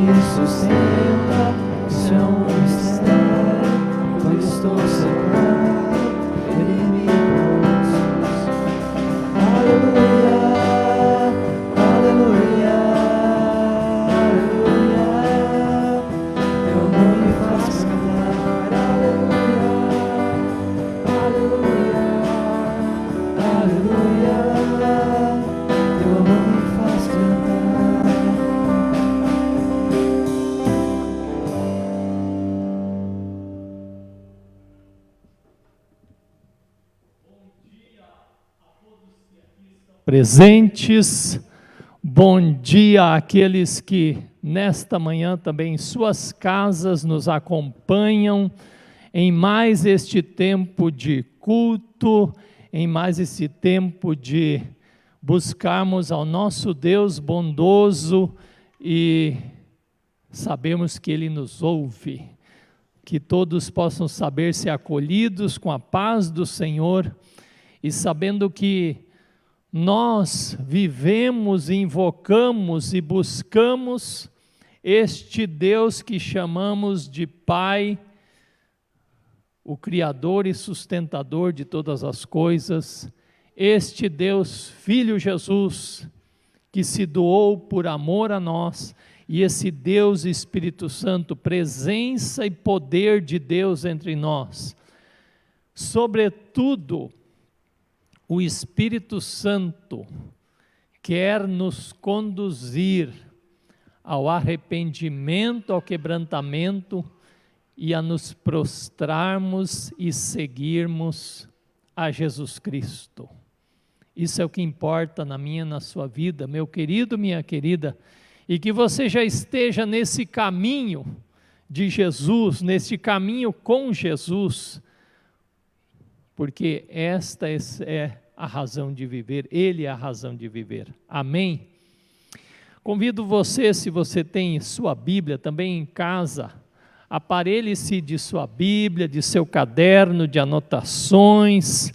me sustenta, isso é um mistério. Quando estou cercado, Ele me conduz. Aleluia, aleluia, aleluia. Teu amor me faz cantar. Aleluia, aleluia, aleluia. Teu amor me faz cantar. Presentes, bom dia àqueles que nesta manhã também em suas casas nos acompanham em mais este tempo de culto, em mais esse tempo de buscarmos ao nosso Deus bondoso e sabemos que Ele nos ouve, que todos possam saber-se acolhidos com a paz do Senhor e sabendo que nós vivemos, invocamos e buscamos este Deus que chamamos de Pai, o Criador e sustentador de todas as coisas, este Deus, Filho Jesus, que se doou por amor a nós, e esse Deus Espírito Santo, presença e poder de Deus entre nós. Sobretudo, o Espírito Santo quer nos conduzir ao arrependimento, ao quebrantamento e a nos prostrarmos e seguirmos a Jesus Cristo. Isso é o que importa na minha e na sua vida, meu querido, minha querida, e que você já esteja nesse caminho de Jesus, nesse caminho com Jesus, porque esta é a razão de viver, Ele é a razão de viver. Amém? Convido você, se você tem sua Bíblia também em casa, aparelhe-se de sua Bíblia, de seu caderno de anotações.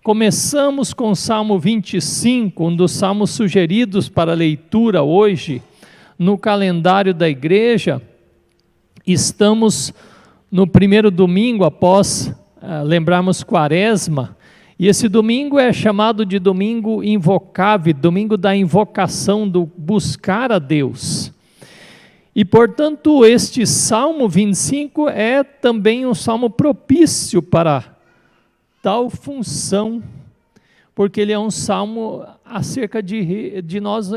Começamos com o Salmo 25, um dos salmos sugeridos para leitura hoje no calendário da igreja. Estamos no primeiro domingo após lembrarmos Quaresma, e esse domingo é chamado de domingo invocável, domingo da invocação, do buscar a Deus. E portanto este Salmo 25 é também um salmo propício para tal função, porque ele é um salmo acerca de nós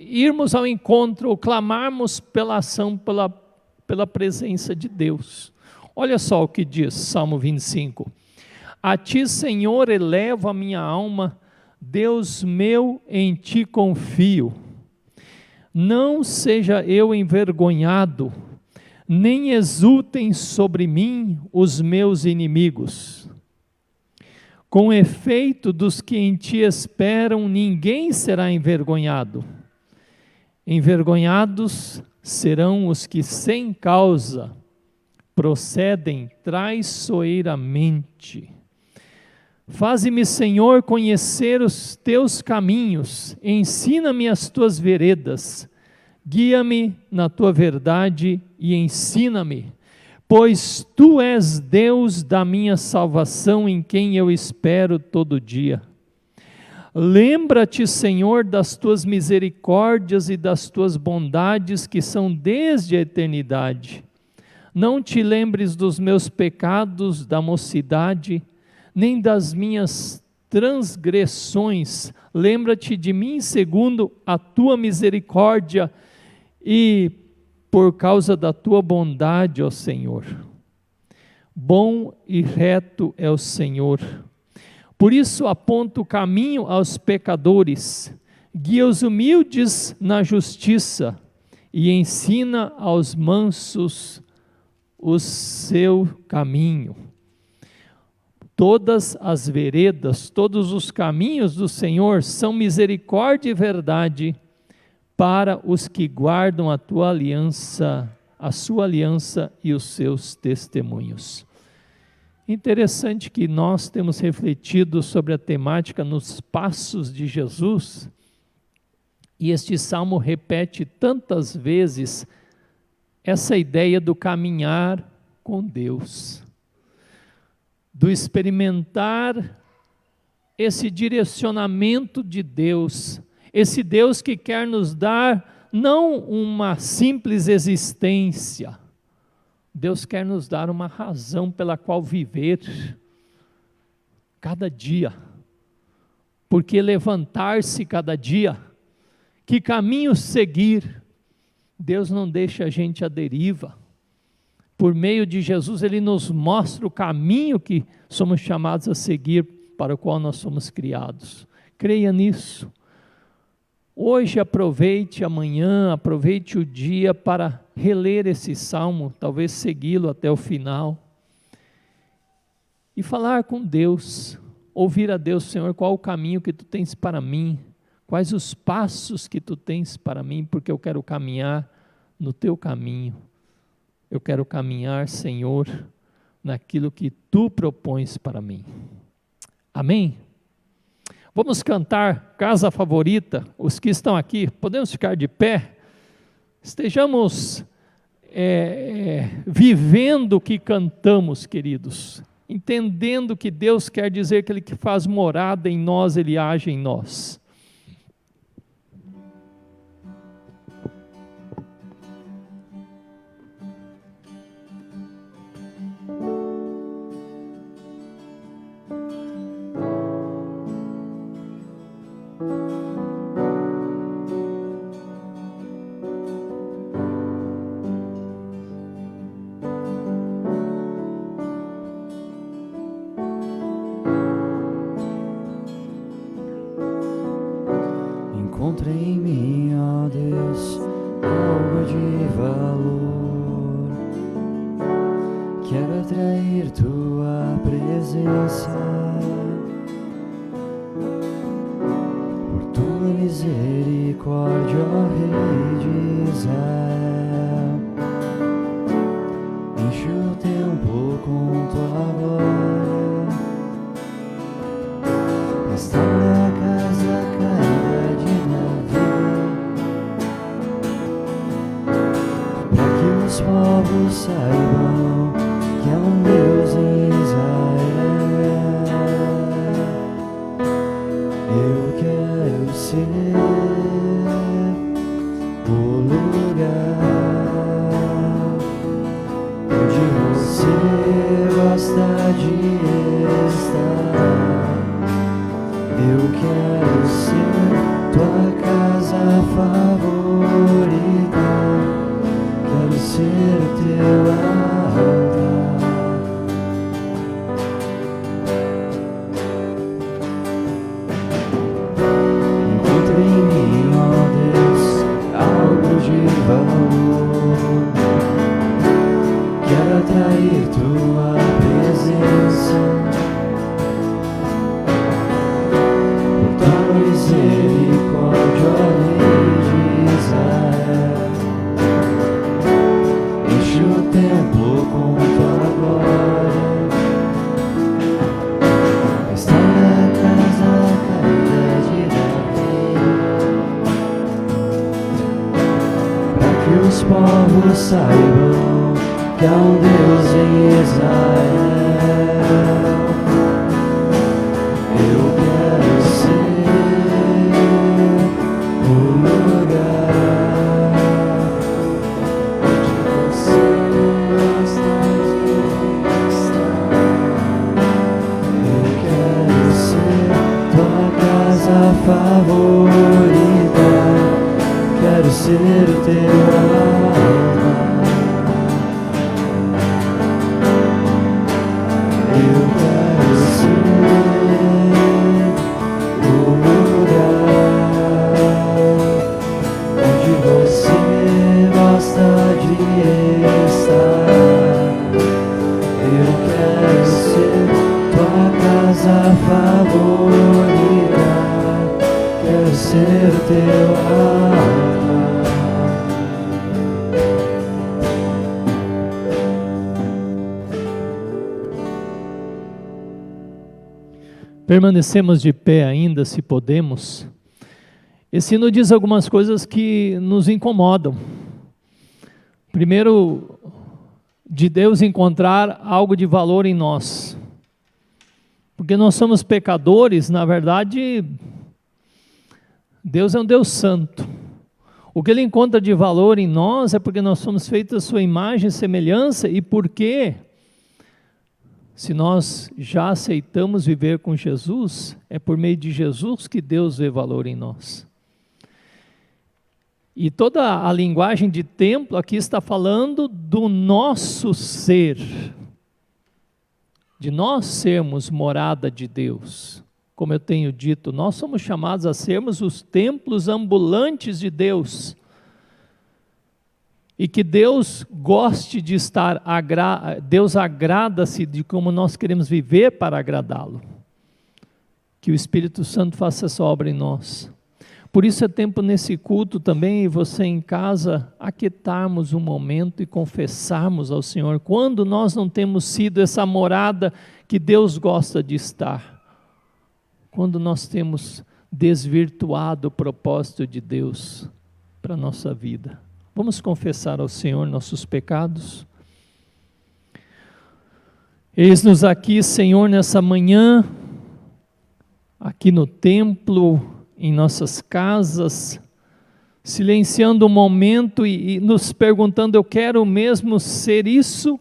irmos ao encontro, ou clamarmos pela ação, pela presença de Deus. Olha só o que diz Salmo 25. A ti, Senhor, elevo a minha alma, Deus meu, em ti confio. Não seja eu envergonhado, nem exultem sobre mim os meus inimigos. Com efeito, dos que em ti esperam, ninguém será envergonhado. Envergonhados serão os que sem causa procedem traiçoeiramente. Faze-me, Senhor, conhecer os teus caminhos, ensina-me as tuas veredas, guia-me na tua verdade e ensina-me, pois tu és Deus da minha salvação, em quem eu espero todo dia. Lembra-te, Senhor, das tuas misericórdias e das tuas bondades, que são desde a eternidade. Não te lembres dos meus pecados da mocidade, nem das minhas transgressões. Lembra-te de mim segundo a tua misericórdia e por causa da tua bondade, ó Senhor. Bom e reto é o Senhor. Por isso aponta o caminho aos pecadores, guia os humildes na justiça e ensina aos mansos o seu caminho. Todas as veredas, todos os caminhos do Senhor são misericórdia e verdade para os que guardam a tua aliança, a sua aliança e os seus testemunhos. Interessante que nós temos refletido sobre a temática nos passos de Jesus, e este salmo repete tantas vezes essa ideia do caminhar com Deus, do experimentar esse direcionamento de Deus, esse Deus que quer nos dar não uma simples existência, Deus quer nos dar uma razão pela qual viver cada dia, porque levantar-se cada dia, que caminho seguir. Deus não deixa a gente à deriva. Por meio de Jesus, Ele nos mostra o caminho que somos chamados a seguir, para o qual nós somos criados. Creia nisso. Hoje aproveite amanhã, aproveite o dia para reler esse salmo, talvez segui-lo até o final. E falar com Deus, ouvir a Deus: Senhor, qual o caminho que Tu tens para mim? Quais os passos que Tu tens para mim? Porque eu quero caminhar no Teu caminho. Eu quero caminhar, Senhor, naquilo que Tu propões para mim. Amém? Vamos cantar Casa Favorita. Os que estão aqui, podemos ficar de pé? Estejamos vivendo o que cantamos, queridos. Entendendo que Deus quer dizer que Ele que faz morada em nós, Ele age em nós. Encontre em mim, ó Deus, algo de valor. Quero atrair Tua presença. Por Tua misericórdia, ó Rei de Israel, enche o templo com Tua glória. Restaura a casa caída de os povos saibam que há um Deus em Israel. Eu quero ser o lugar onde você gosta de estar. Eu quero ser Tua casa favorita. Quero ser o Teu altar. Encontre em mim, ó Deus, algo de valor. Quero atrair Tua presença. Por Tua misericórdia, ó Rei de Israel, o templo com Tua glória. Restaura a casa caída de Davi, para que os povos saibam que há um Deus em Israel. Eu quero ser o lugar favorita. Quero ser o Teu altar. Eu quero ser o lugar onde você gosta de estar. Eu quero ser Tua casa favorita. Quero ser o Teu altar. Permanecemos de pé ainda, se podemos. Esse hino diz algumas coisas que nos incomodam. Primeiro, de Deus encontrar algo de valor em nós. Porque nós somos pecadores, na verdade, Deus é um Deus santo. O que Ele encontra de valor em nós é porque nós somos feitos à sua imagem e semelhança, e porque, se nós já aceitamos viver com Jesus, é por meio de Jesus que Deus vê valor em nós. E toda a linguagem de templo aqui está falando do nosso ser, de nós sermos morada de Deus. Como eu tenho dito, nós somos chamados a sermos os templos ambulantes de Deus. E que Deus goste de estar, Deus agrada-se de como nós queremos viver para agradá-lo. Que o Espírito Santo faça essa obra em nós. Por isso é tempo nesse culto também, você em casa, aquietarmos um momento e confessarmos ao Senhor, quando nós não temos sido essa morada que Deus gosta de estar. Quando nós temos desvirtuado o propósito de Deus para a nossa vida. Vamos confessar ao Senhor nossos pecados? Eis-nos aqui, Senhor, nessa manhã, aqui no templo, em nossas casas, silenciando um momento e nos perguntando: eu quero mesmo ser isso?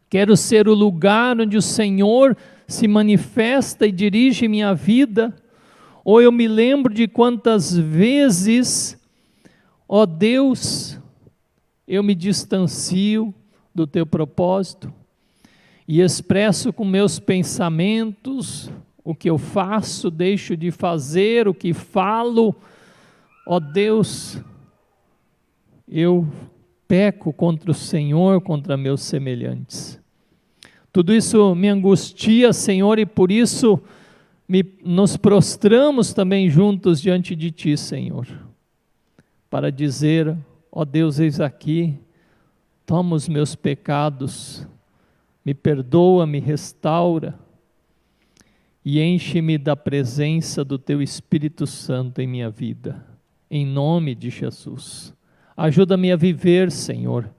Quero ser o lugar onde o Senhor se manifesta e dirige minha vida? Ou eu me lembro de quantas vezes, ó Deus, eu me distancio do teu propósito e expresso com meus pensamentos o que eu faço, deixo de fazer, o que falo. Ó Deus, eu peco contra o Senhor, contra meus semelhantes. Tudo isso me angustia, Senhor, e por isso nos prostramos também juntos diante de Ti, Senhor, para dizer: ó Deus, eis aqui, toma os meus pecados, me perdoa, me restaura, e enche-me da presença do Teu Espírito Santo em minha vida, em nome de Jesus. Ajuda-me a viver, Senhor,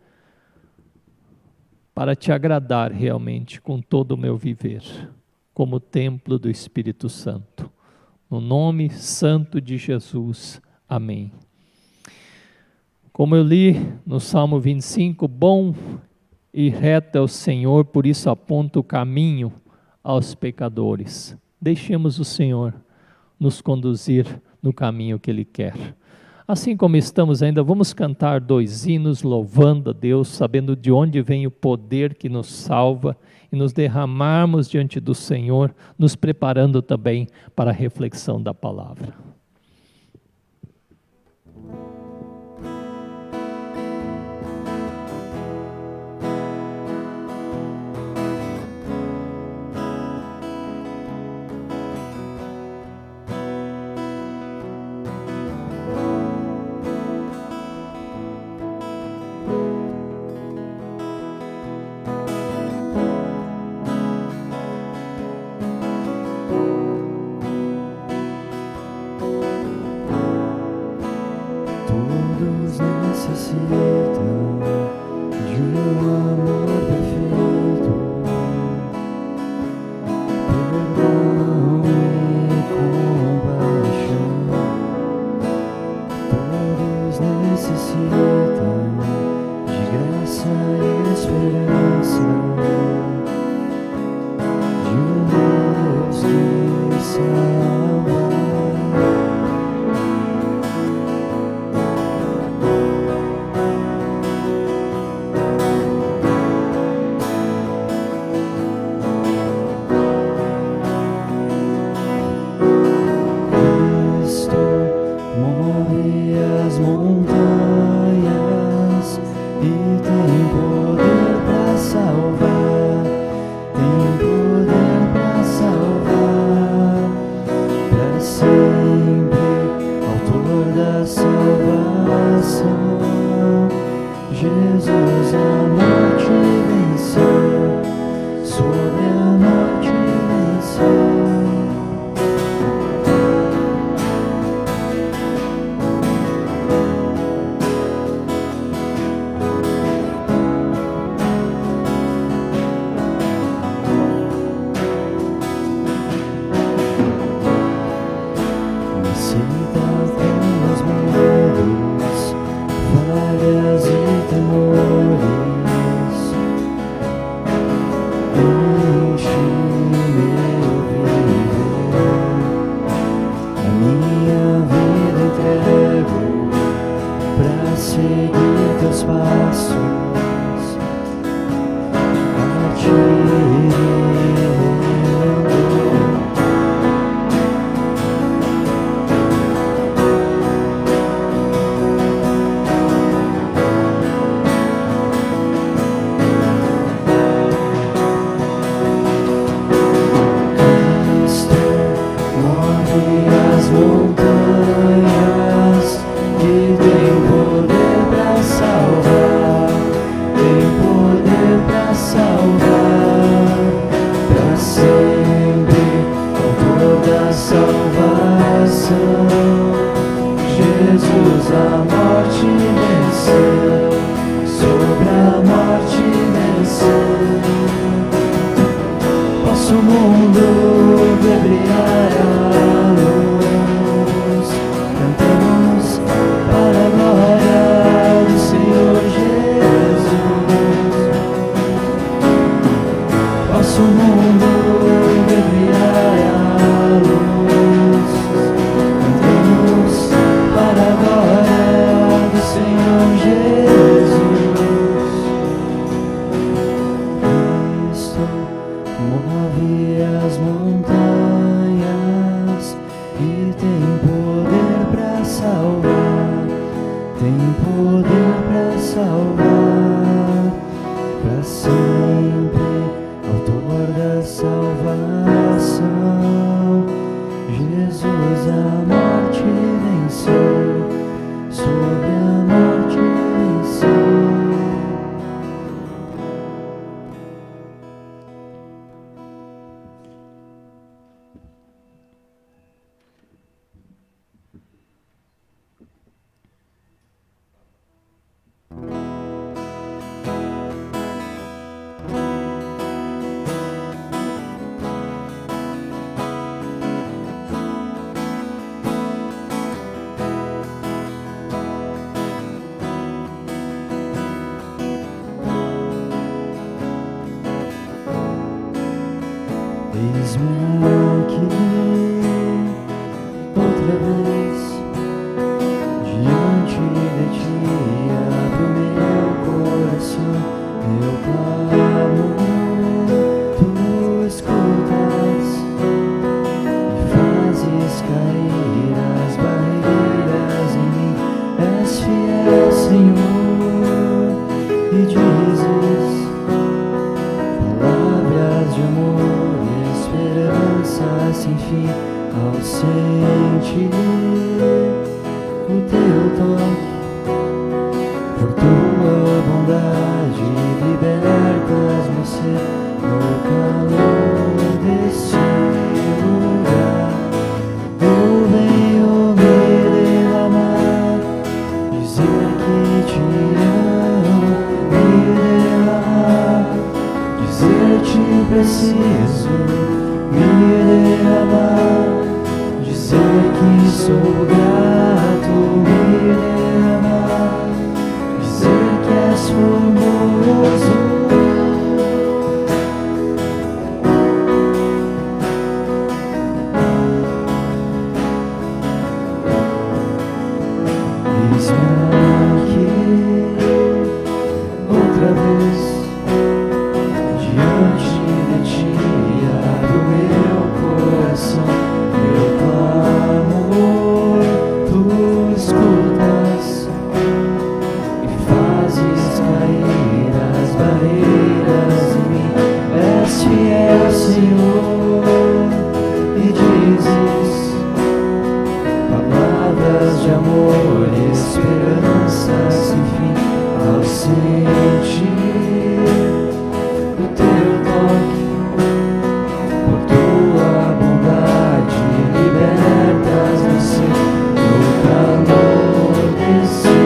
para Te agradar realmente com todo o meu viver, como templo do Espírito Santo. No nome santo de Jesus. Amém. Como eu li no Salmo 25, bom e reto é o Senhor, por isso aponta o caminho aos pecadores. Deixemos o Senhor nos conduzir no caminho que Ele quer. Assim como estamos ainda, vamos cantar 2 hinos louvando a Deus, sabendo de onde vem o poder que nos salva, e nos derramarmos diante do Senhor, nos preparando também para a reflexão da palavra. Todos necessitam de amor perfeito, perdão e compaixão. Todos necessitam de graça e esperança, de Deus que salva. Jesus a morte venceu, sobre a morte venceu. teus passos, a ti irei. Jesus a morte venceu, sobre a morte venceu. Posso o mundo ver brilhar a luz, cantamos para a glória do Senhor Jesus. Posso o mundo ver brilhar a luz, cantamos para a glória do Senhor Jesus. Cristo move as montanhas e tem poder para salvar, tem poder para salvar, para sempre, autor da salvação. Jesus a morte venceu, sobre a morte venceu. Eis-me aqui outra vez, diante de ti, abro meu coração, meu clamor, tu escutas e fazes cair as barreiras em mim, és fiel, Senhor, e dizes palavras de amor, esperança sem fim ao sentir o teu toque. Por tua bondade libertas-me ser no calor desse lugar. Eu venho me derramar, dizer que te amo, me derramar, dizer te preciso, me derramar, dizer que sou grato, me derramar, dizer que és formoso. Eis-me aqui outra vez, diante de ti, abro meu coração, meu clamor, tu escutas e fazes cair as barreiras em mim, és fiel, Senhor, e dizes palavras de amor e esperança sem fim ao sentir o teu toque. Por tua bondade libertas-me ser no calor desse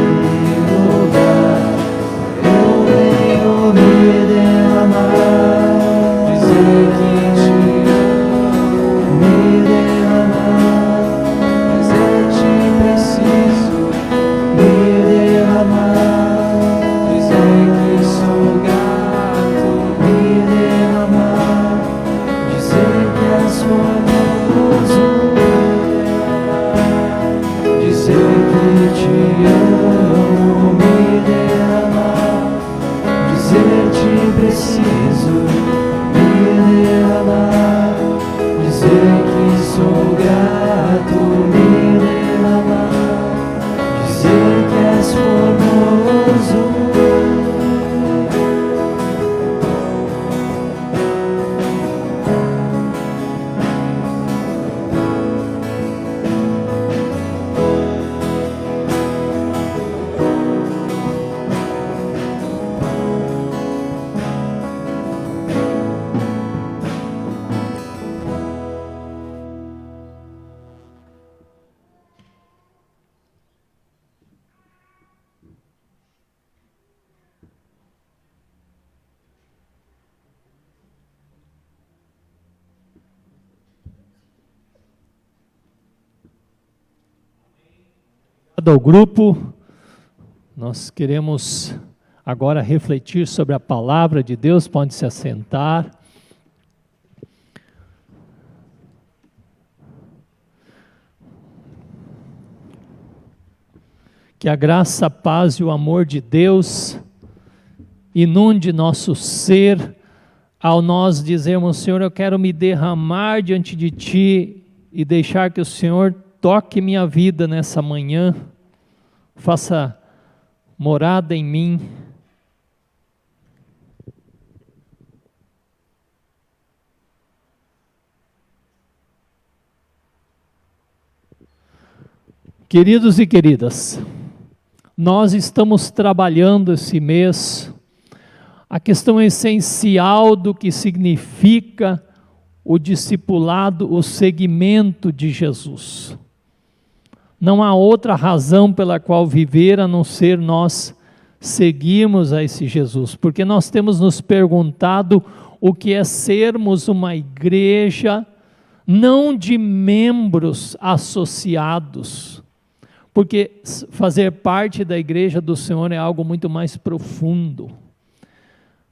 lugar. Eu venho me derramar, dizer que te amo, me derramar, dizer te preciso, me derramar, dizer que sou grato, me derramar, dizer que és formoso, dizer que te amo, me derramar. Ao grupo, nós queremos agora refletir sobre a palavra de Deus. Pode se assentar. Que a graça, a paz e o amor de Deus inunde nosso ser, ao nós dizermos: Senhor, eu quero me derramar diante de Ti e deixar que o Senhor toque minha vida nessa manhã, faça morada em mim. Queridos e queridas, nós estamos trabalhando esse mês a questão essencial do que significa o discipulado, o seguimento de Jesus. Não há outra razão pela qual viver a não ser nós seguirmos a esse Jesus, porque nós temos nos perguntado o que é sermos uma igreja não de membros associados, porque fazer parte da igreja do Senhor é algo muito mais profundo.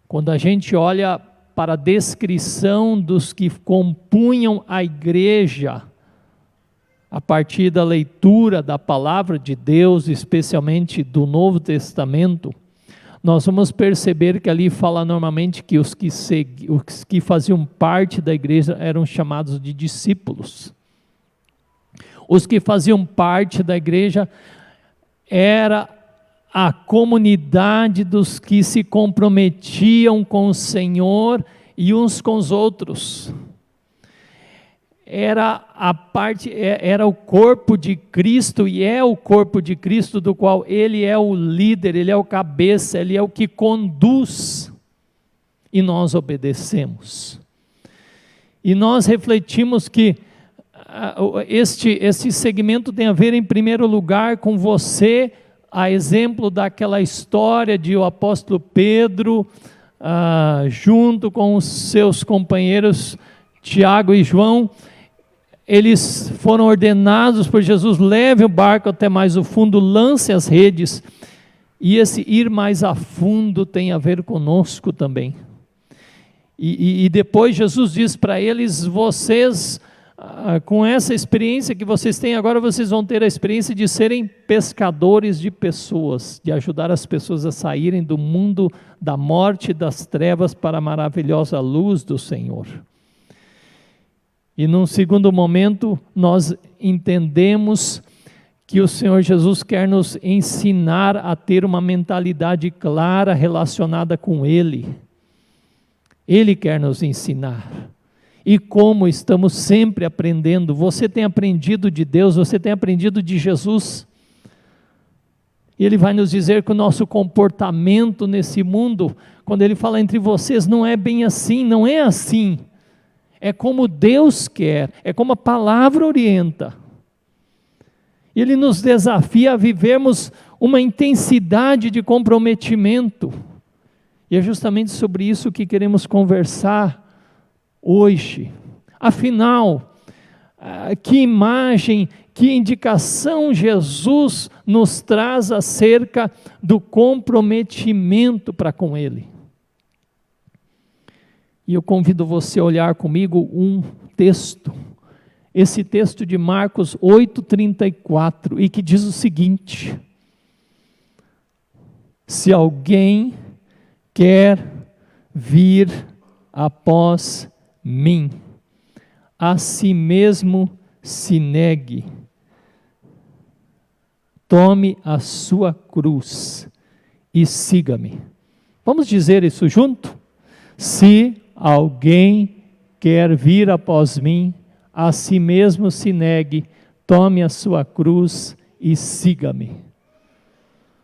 Quando a gente olha para a descrição dos que compunham a igreja, a partir da leitura da palavra de Deus, especialmente do Novo Testamento, nós vamos perceber que ali fala normalmente que os que faziam parte da igreja eram chamados de discípulos. Os que faziam parte da igreja era a comunidade dos que se comprometiam com o Senhor e uns com os outros. Era o corpo de Cristo, e é o corpo de Cristo do qual Ele é o líder, Ele é o cabeça, Ele é o que conduz, e nós obedecemos. E nós refletimos que este segmento tem a ver, em primeiro lugar, com você, a exemplo daquela história de o apóstolo Pedro, junto com os seus companheiros Tiago e João. Eles foram ordenados por Jesus: leve o barco até mais o fundo, lance as redes. E esse ir mais a fundo tem a ver conosco também. E depois Jesus diz para eles: vocês, com essa experiência que vocês têm agora, vocês vão ter a experiência de serem pescadores de pessoas, de ajudar as pessoas a saírem do mundo da morte e das trevas para a maravilhosa luz do Senhor. E num segundo momento, nós entendemos que o Senhor Jesus quer nos ensinar a ter uma mentalidade clara relacionada com Ele. Ele quer nos ensinar. E como estamos sempre aprendendo, você tem aprendido de Deus, você tem aprendido de Jesus. E Ele vai nos dizer que o nosso comportamento nesse mundo, quando Ele fala entre vocês, não é bem assim, não é assim. É como Deus quer, é como a palavra orienta. Ele nos desafia a vivermos uma intensidade de comprometimento. E é justamente sobre isso que queremos conversar hoje. Afinal, que imagem, que indicação Jesus nos traz acerca do comprometimento para com Ele? E eu convido você a olhar comigo um texto, esse texto de Marcos 8:34, e que diz o seguinte: se alguém quer vir após mim, a si mesmo se negue, tome a sua cruz e siga-me. Vamos dizer isso junto? Se alguém quer vir após mim, a si mesmo se negue, tome a sua cruz e siga-me.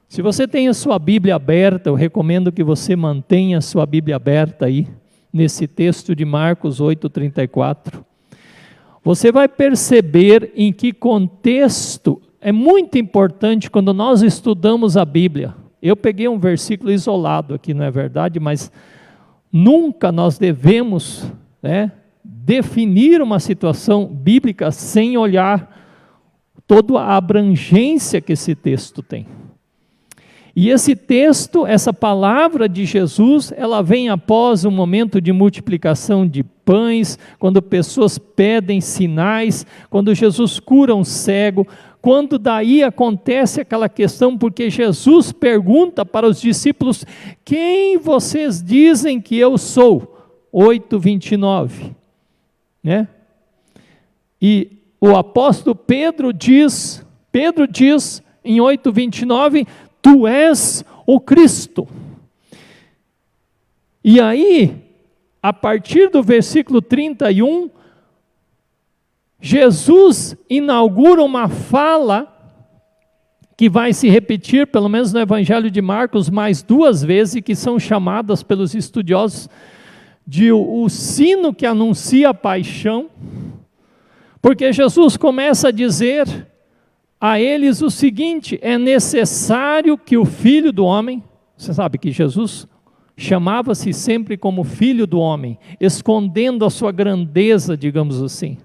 Se você tem a sua Bíblia aberta, eu recomendo que você mantenha a sua Bíblia aberta aí, nesse texto de Marcos 8:34. Você vai perceber em que contexto é muito importante quando nós estudamos a Bíblia. Eu peguei um versículo isolado aqui, não é verdade? Mas nunca nós devemos definir uma situação bíblica sem olhar toda a abrangência que esse texto tem. E esse texto, essa palavra de Jesus, ela vem após um momento de multiplicação de pães, quando pessoas pedem sinais, quando Jesus cura um cego, quando daí acontece aquela questão, porque Jesus pergunta para os discípulos: quem vocês dizem que eu sou? 8:29, né? E o apóstolo Pedro diz em 8:29, tu és o Cristo. E aí, a partir do versículo 31, Jesus inaugura uma fala que vai se repetir, pelo menos no Evangelho de Marcos, mais 2 vezes, que são chamadas pelos estudiosos de o sino que anuncia a paixão, porque Jesus começa a dizer a eles o seguinte: é necessário que o Filho do Homem, você sabe que Jesus chamava-se sempre como Filho do Homem, escondendo a sua grandeza, digamos assim.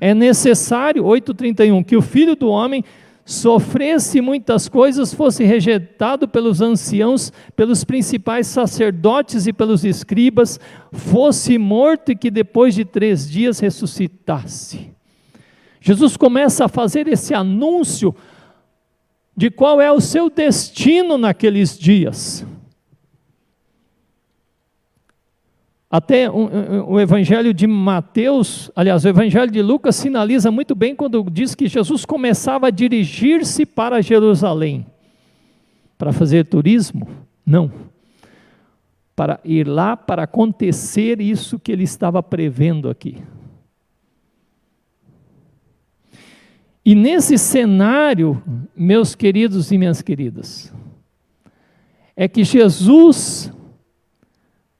É necessário, 8:31, que o Filho do Homem sofresse muitas coisas, fosse rejeitado pelos anciãos, pelos principais sacerdotes e pelos escribas, fosse morto e que depois de 3 dias ressuscitasse. Jesus começa a fazer esse anúncio de qual é o seu destino naqueles dias. Até o Evangelho de Mateus, aliás, o Evangelho de Lucas sinaliza muito bem quando diz que Jesus começava a dirigir-se para Jerusalém. Para fazer turismo? Não. Para ir lá para acontecer isso que ele estava prevendo aqui. E nesse cenário, meus queridos e minhas queridas, é que Jesus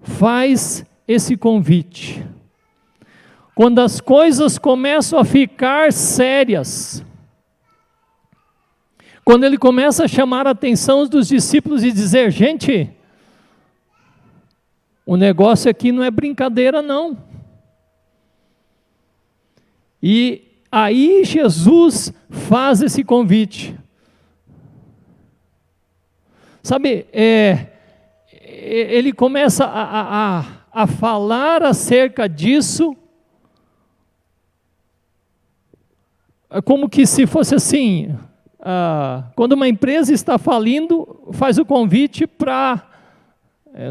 faz esse convite. Quando as coisas começam a ficar sérias, quando ele começa a chamar a atenção dos discípulos e dizer: gente, o negócio aqui não é brincadeira não. E aí Jesus faz esse convite. Sabe, ele começa a falar acerca disso, como que se fosse assim, quando uma empresa está falindo, faz o convite para,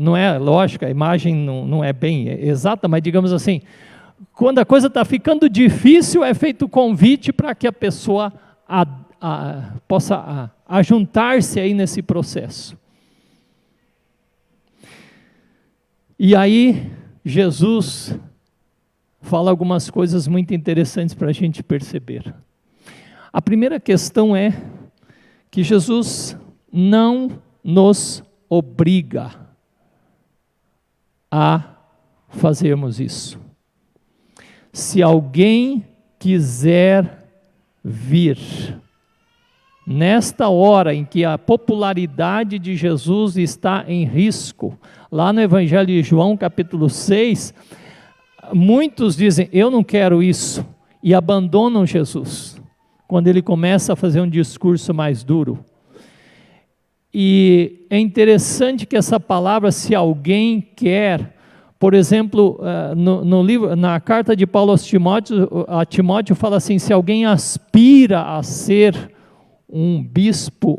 não é lógico, a imagem não é bem exata, mas digamos assim, quando a coisa está ficando difícil, é feito o convite para que a pessoa possa ajuntar-se aí nesse processo. E aí, Jesus fala algumas coisas muito interessantes para a gente perceber. A primeira questão é que Jesus não nos obriga a fazermos isso. Se alguém quiser vir, nesta hora em que a popularidade de Jesus está em risco, lá no Evangelho de João, capítulo 6, muitos dizem: eu não quero isso, e abandonam Jesus, quando ele começa a fazer um discurso mais duro. E é interessante que essa palavra, se alguém quer, por exemplo, no livro, na carta de Paulo a Timóteo fala assim: se alguém aspira a ser um bispo,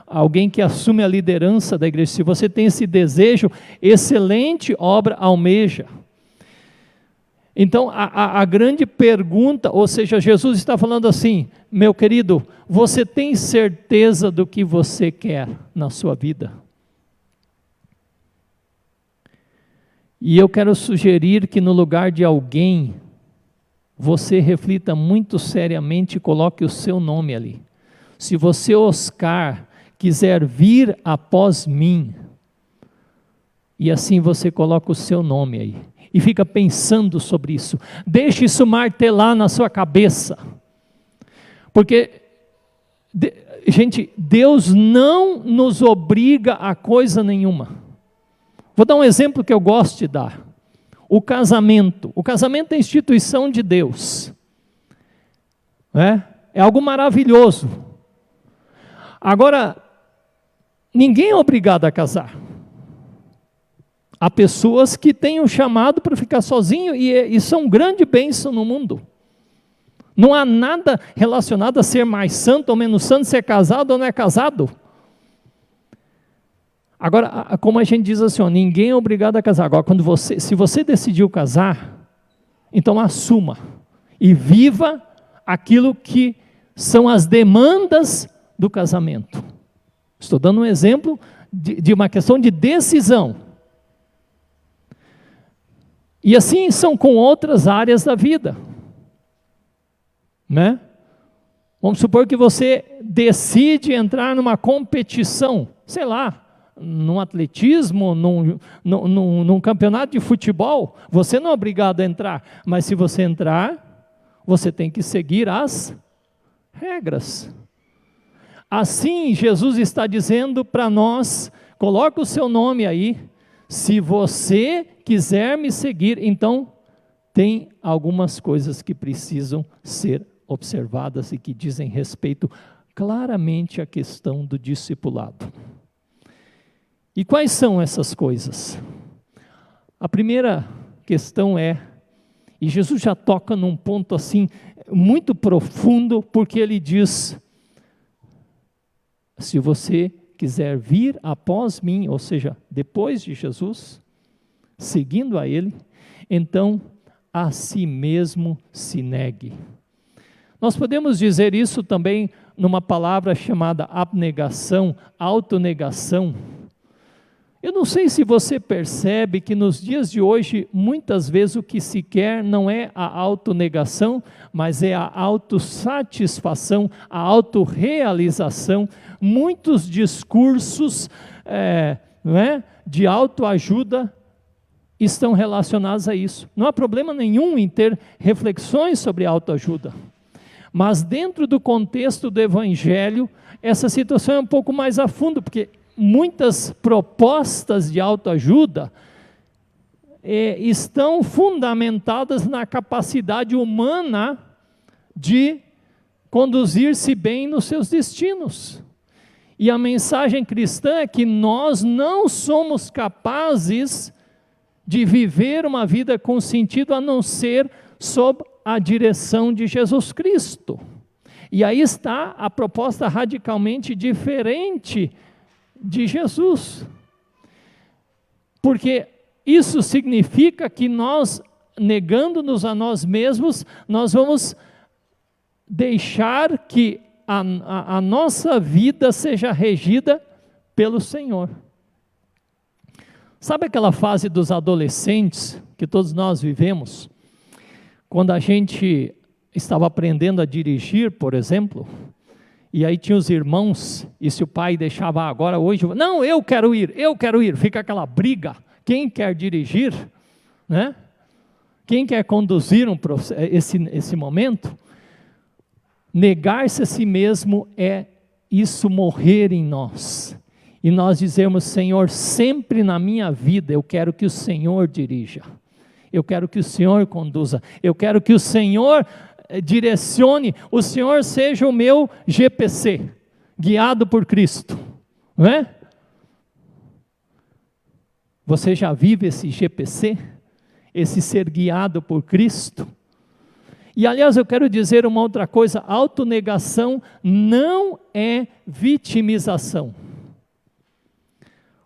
alguém que assume a liderança da igreja, se você tem esse desejo, excelente obra almeja. Então, a grande pergunta, ou seja, Jesus está falando assim: meu querido, você tem certeza do que você quer na sua vida? E eu quero sugerir que no lugar de alguém, você reflita muito seriamente e coloque o seu nome ali. Se você, Oscar, quiser vir após mim, e assim você coloca o seu nome aí, e fica pensando sobre isso, deixe isso martelar na sua cabeça, porque, gente, Deus não nos obriga a coisa nenhuma. Vou dar um exemplo que eu gosto de dar. O casamento é a instituição de Deus. é algo maravilhoso. Agora, ninguém é obrigado a casar. Há pessoas que têm um chamado para ficar sozinho e são grande bênção no mundo. Não há nada relacionado a ser mais santo ou menos santo, ser casado ou não é casado. Agora, como a gente diz assim, ó, ninguém é obrigado a casar. Agora, se você decidiu casar, então assuma e viva aquilo que são as demandas do casamento. Estou dando um exemplo de uma questão de decisão. E assim são com outras áreas da vida, né? Vamos supor que você decide entrar numa competição, sei lá, num atletismo, num campeonato de futebol. Você não é obrigado a entrar, mas se você entrar, você tem que seguir as regras. Assim, Jesus está dizendo para nós, coloca o seu nome aí, se você quiser me seguir, então tem algumas coisas que precisam ser observadas e que dizem respeito claramente à questão do discipulado. E quais são essas coisas? A primeira questão é, e Jesus já toca num ponto assim, muito profundo, porque ele diz, se você quiser vir após mim, ou seja, depois de Jesus, seguindo a Ele, então a si mesmo se negue. Nós podemos dizer isso também numa palavra chamada abnegação, autonegação. Eu não sei se você percebe que nos dias de hoje, muitas vezes o que se quer não é a autonegação, mas é a autossatisfação, a autorrealização. Muitos discursos de autoajuda estão relacionados a isso. Não há problema nenhum em ter reflexões sobre autoajuda, mas dentro do contexto do Evangelho, essa situação é um pouco mais a fundo, porque muitas propostas de autoajuda estão fundamentadas na capacidade humana de conduzir-se bem nos seus destinos. E a mensagem cristã é que nós não somos capazes de viver uma vida com sentido a não ser sob a direção de Jesus Cristo. E aí está a proposta radicalmente diferente de Jesus. Porque isso significa que nós, negando-nos a nós mesmos, nós vamos deixar que a nossa vida seja regida pelo Senhor. Sabe aquela fase dos adolescentes que todos nós vivemos? Quando a gente estava aprendendo a dirigir, por exemplo, e aí tinha os irmãos, e se o pai deixava, agora hoje, não, eu quero ir, fica aquela briga, quem quer dirigir, né? Quem quer conduzir esse momento? Negar-se a si mesmo é isso morrer em nós, e nós dizemos, Senhor, sempre na minha vida eu quero que o Senhor dirija, eu quero que o Senhor conduza, eu quero que o Senhor direcione, o Senhor seja o meu GPC, guiado por Cristo, não é? Você já vive esse GPC? Esse ser guiado por Cristo? E aliás, eu quero dizer uma outra coisa, autonegação não é vitimização.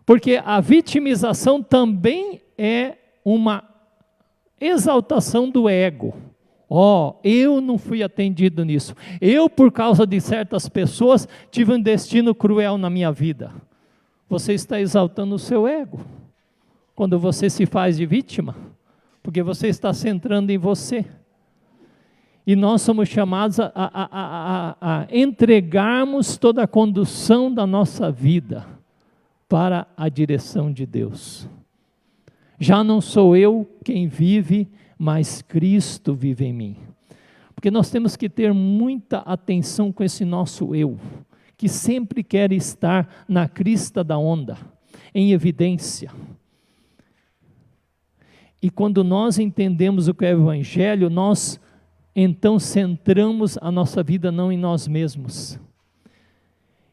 Porque a vitimização também é uma exaltação do ego. Eu não fui atendido nisso. Eu, por causa de certas pessoas, tive um destino cruel na minha vida. Você está exaltando o seu ego. Quando você se faz de vítima, porque você está centrando em você. E nós somos chamados a entregarmos toda a condução da nossa vida para a direção de Deus. Já não sou eu quem vive, mas Cristo vive em mim. Porque nós temos que ter muita atenção com esse nosso eu, que sempre quer estar na crista da onda, em evidência. E quando nós entendemos o que é o Evangelho, nós então centramos a nossa vida não em nós mesmos.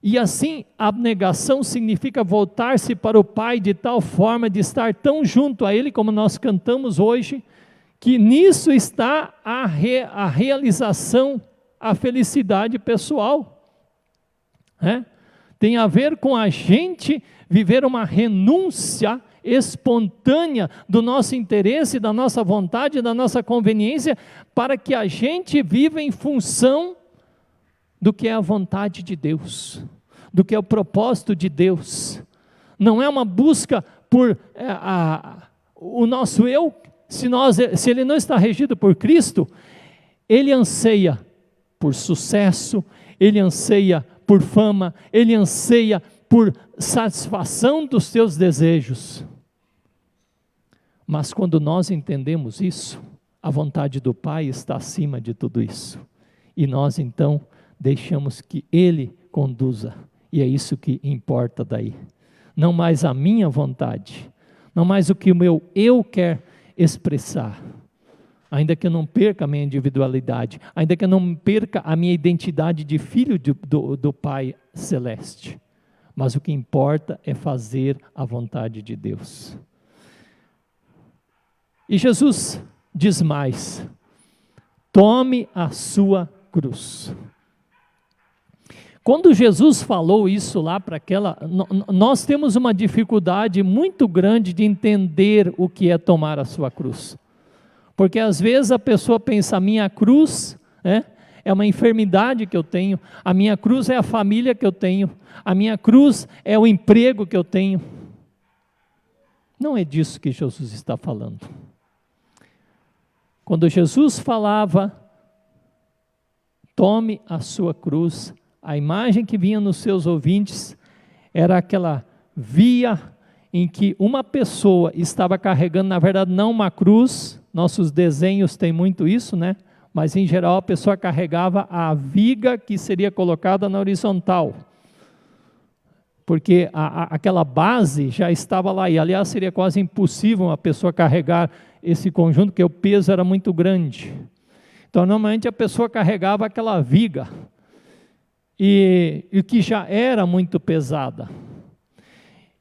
E assim, abnegação significa voltar-se para o Pai de tal forma de estar tão junto a Ele, como nós cantamos hoje, que nisso está a realização, a felicidade pessoal. Tem a ver com a gente viver uma renúncia espontânea do nosso interesse, da nossa vontade, da nossa conveniência, para que a gente viva em função do que é a vontade de Deus, do que é o propósito de Deus. Não é uma busca por o nosso eu. Se ele não está regido por Cristo, ele anseia por sucesso, ele anseia por fama, ele anseia por satisfação dos seus desejos. Mas quando nós entendemos isso, a vontade do Pai está acima de tudo isso. E nós então deixamos que Ele conduza. E é isso que importa daí. Não mais a minha vontade, não mais o que o meu eu quer expressar. Ainda que eu não perca a minha individualidade, ainda que eu não perca a minha identidade de filho do Pai Celeste. Mas o que importa é fazer a vontade de Deus. E Jesus diz mais: tome a sua cruz. Quando Jesus falou isso lá para aquela, nós temos uma dificuldade muito grande de entender o que é tomar a sua cruz. Porque às vezes a pessoa pensa, a minha cruz é uma enfermidade que eu tenho, a minha cruz é a família que eu tenho, a minha cruz é o emprego que eu tenho. Não é disso que Jesus está falando. Quando Jesus falava, tome a sua cruz, a imagem que vinha nos seus ouvintes era aquela via em que uma pessoa estava carregando, na verdade não uma cruz, nossos desenhos têm muito isso, né? Mas em geral a pessoa carregava a viga que seria colocada na horizontal, porque aquela base já estava lá, e aliás seria quase impossível uma pessoa carregar esse conjunto, porque o peso era muito grande. Então normalmente a pessoa carregava aquela viga, e que já era muito pesada.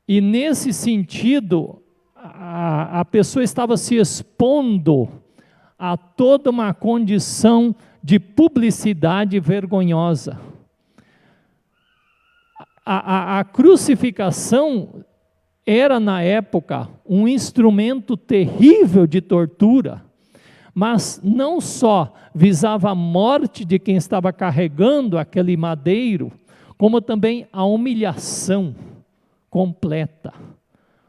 E nesse sentido, a pessoa estava se expondo a toda uma condição de publicidade vergonhosa. A crucificação era, na época, um instrumento terrível de tortura, mas não só visava a morte de quem estava carregando aquele madeiro, como também a humilhação completa,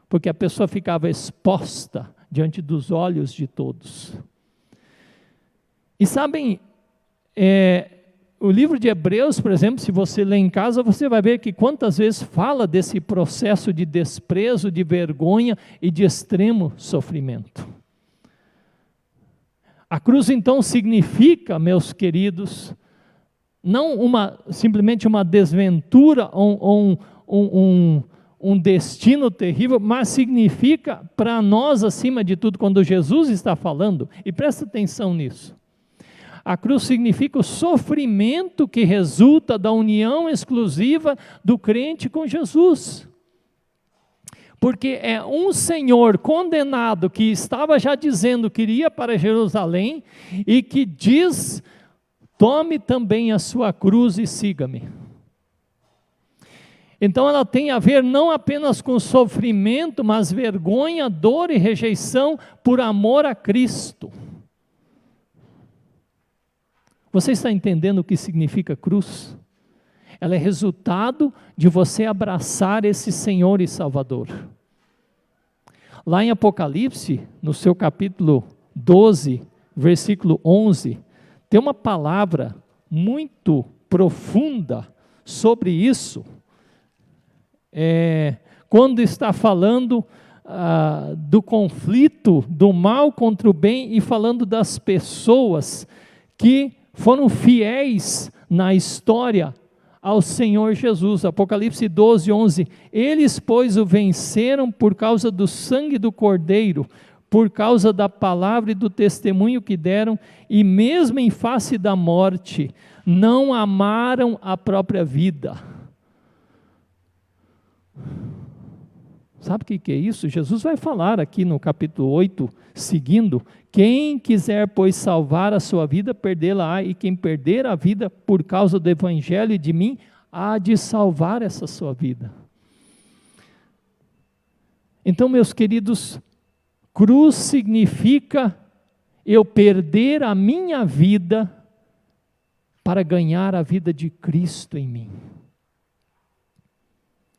porque a pessoa ficava exposta diante dos olhos de todos. E sabem, o livro de Hebreus, por exemplo, se você ler em casa, você vai ver que quantas vezes fala desse processo de desprezo, de vergonha e de extremo sofrimento. A cruz então significa, meus queridos, não simplesmente uma desventura ou um destino terrível, mas significa para nós, acima de tudo, quando Jesus está falando, e presta atenção nisso, a cruz significa o sofrimento que resulta da união exclusiva do crente com Jesus. Porque é um Senhor condenado que estava já dizendo que iria para Jerusalém e que diz, tome também a sua cruz e siga-me. Então ela tem a ver não apenas com sofrimento, mas vergonha, dor e rejeição por amor a Cristo. Você está entendendo o que significa cruz? Ela é resultado de você abraçar esse Senhor e Salvador. Lá em Apocalipse, no seu capítulo 12, versículo 11, tem uma palavra muito profunda sobre isso. Quando está falando do conflito, do mal contra o bem, e falando das pessoas que foram fiéis na história ao Senhor Jesus. Apocalipse 12, 11, eles, pois, o venceram por causa do sangue do Cordeiro, por causa da palavra e do testemunho que deram, e mesmo em face da morte, não amaram a própria vida. Sabe o que é isso? Jesus vai falar aqui no capítulo 8, seguindo: quem quiser, pois, salvar a sua vida, perdê-la-á, e quem perder a vida por causa do evangelho e de mim, há de salvar essa sua vida. Então, meus queridos, cruz significa eu perder a minha vida para ganhar a vida de Cristo em mim.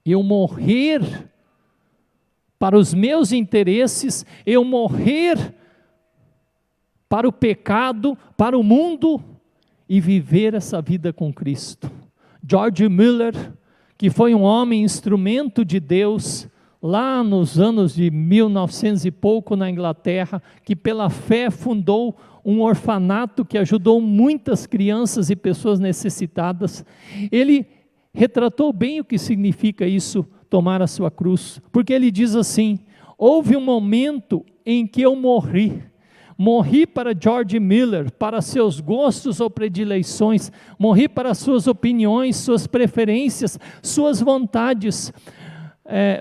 Eu morrer para os meus interesses, eu morrer para o pecado, para o mundo, e viver essa vida com Cristo. George Mueller, que foi um homem instrumento de Deus, lá nos anos de 1900 e pouco na Inglaterra, que pela fé fundou um orfanato que ajudou muitas crianças e pessoas necessitadas. Ele retratou bem o que significa isso, tomar a sua cruz, porque ele diz assim: houve um momento em que eu morri para George Mueller, para seus gostos ou predileções, morri para suas opiniões, suas preferências, suas vontades,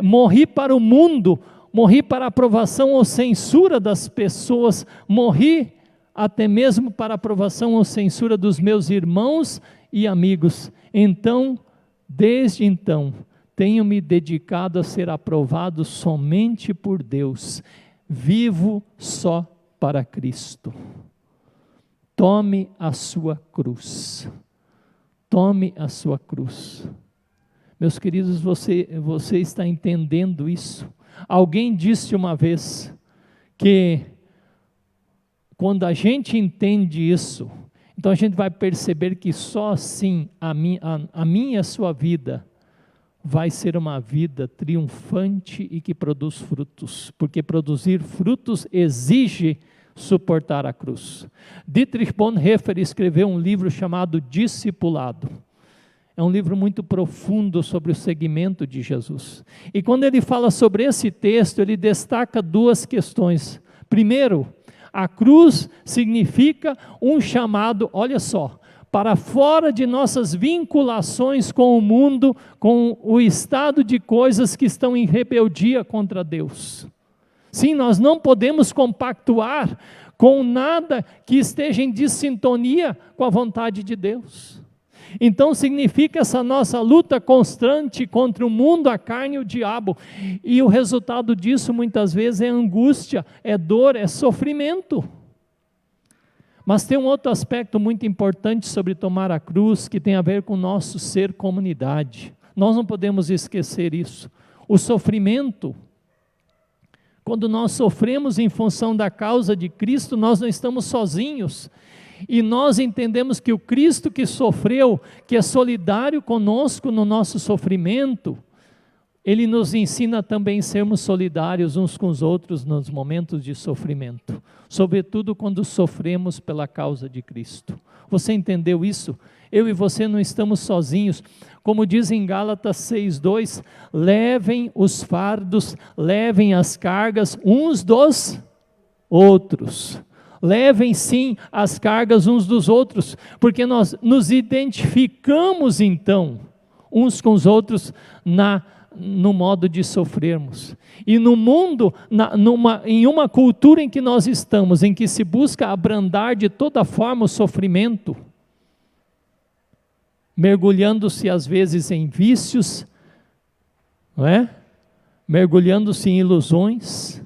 morri para o mundo, morri para a aprovação ou censura das pessoas, morri até mesmo para a aprovação ou censura dos meus irmãos e amigos. Então, desde então, tenho me dedicado a ser aprovado somente por Deus, vivo só para Cristo. Tome a sua cruz, tome a sua cruz. Meus queridos, você está entendendo isso? Alguém disse uma vez que quando a gente entende isso, então a gente vai perceber que só assim a minha e a sua vida vai ser uma vida triunfante e que produz frutos, porque produzir frutos exige suportar a cruz. Dietrich Bonhoeffer escreveu um livro chamado Discipulado. É um livro muito profundo sobre o seguimento de Jesus. E quando ele fala sobre esse texto, ele destaca duas questões. Primeiro, a cruz significa um chamado, olha só, para fora de nossas vinculações com o mundo, com o estado de coisas que estão em rebeldia contra Deus. Sim, nós não podemos compactuar com nada que esteja em dissintonia com a vontade de Deus. Então significa essa nossa luta constante contra o mundo, a carne e o diabo. E o resultado disso muitas vezes é angústia, é dor, é sofrimento. Mas tem um outro aspecto muito importante sobre tomar a cruz, que tem a ver com o nosso ser comunidade. Nós não podemos esquecer isso. O sofrimento, quando nós sofremos em função da causa de Cristo, nós não estamos sozinhos. E nós entendemos que o Cristo que sofreu, que é solidário conosco no nosso sofrimento, Ele nos ensina também a sermos solidários uns com os outros nos momentos de sofrimento, sobretudo quando sofremos pela causa de Cristo. Você entendeu isso? Eu e você não estamos sozinhos. Como diz em Gálatas 6:2, levem os fardos, levem as cargas uns dos outros. Levem sim as cargas uns dos outros, porque nós nos identificamos então uns com os outros no modo de sofrermos. E no mundo, em uma cultura em que nós estamos, em que se busca abrandar de toda forma o sofrimento, mergulhando-se às vezes em vícios, não é? Mergulhando-se em ilusões,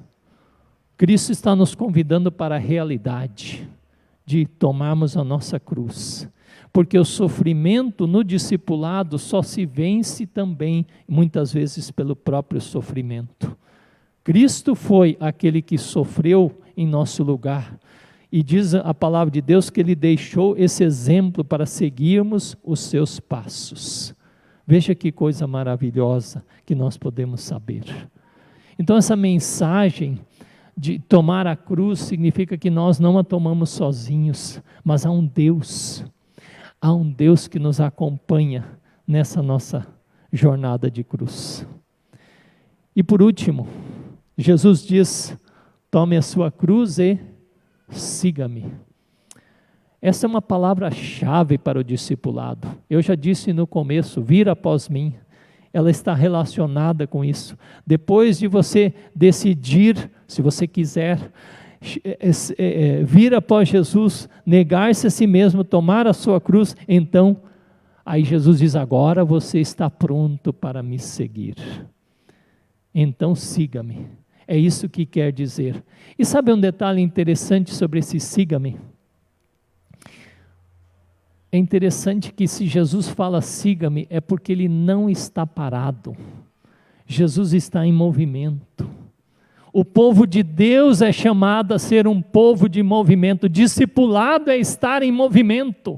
Cristo está nos convidando para a realidade de tomarmos a nossa cruz, porque o sofrimento no discipulado só se vence também, muitas vezes, pelo próprio sofrimento. Cristo foi aquele que sofreu em nosso lugar, e diz a palavra de Deus que Ele deixou esse exemplo para seguirmos os seus passos. Veja que coisa maravilhosa que nós podemos saber. Então essa mensagem de tomar a cruz significa que nós não a tomamos sozinhos, mas há um Deus que nos acompanha nessa nossa jornada de cruz. E por último, Jesus diz: tome a sua cruz e siga-me. Essa é uma palavra-chave para o discipulado. Eu já disse no começo, vir após mim. Ela está relacionada com isso. Depois de você decidir, se você quiser, vir após Jesus, negar-se a si mesmo, tomar a sua cruz, então, aí Jesus diz, agora você está pronto para me seguir. Então siga-me. É isso que quer dizer. E sabe um detalhe interessante sobre esse siga-me? É interessante que se Jesus fala siga-me, é porque ele não está parado. Jesus está em movimento. O povo de Deus é chamado a ser um povo de movimento. Discipulado é estar em movimento.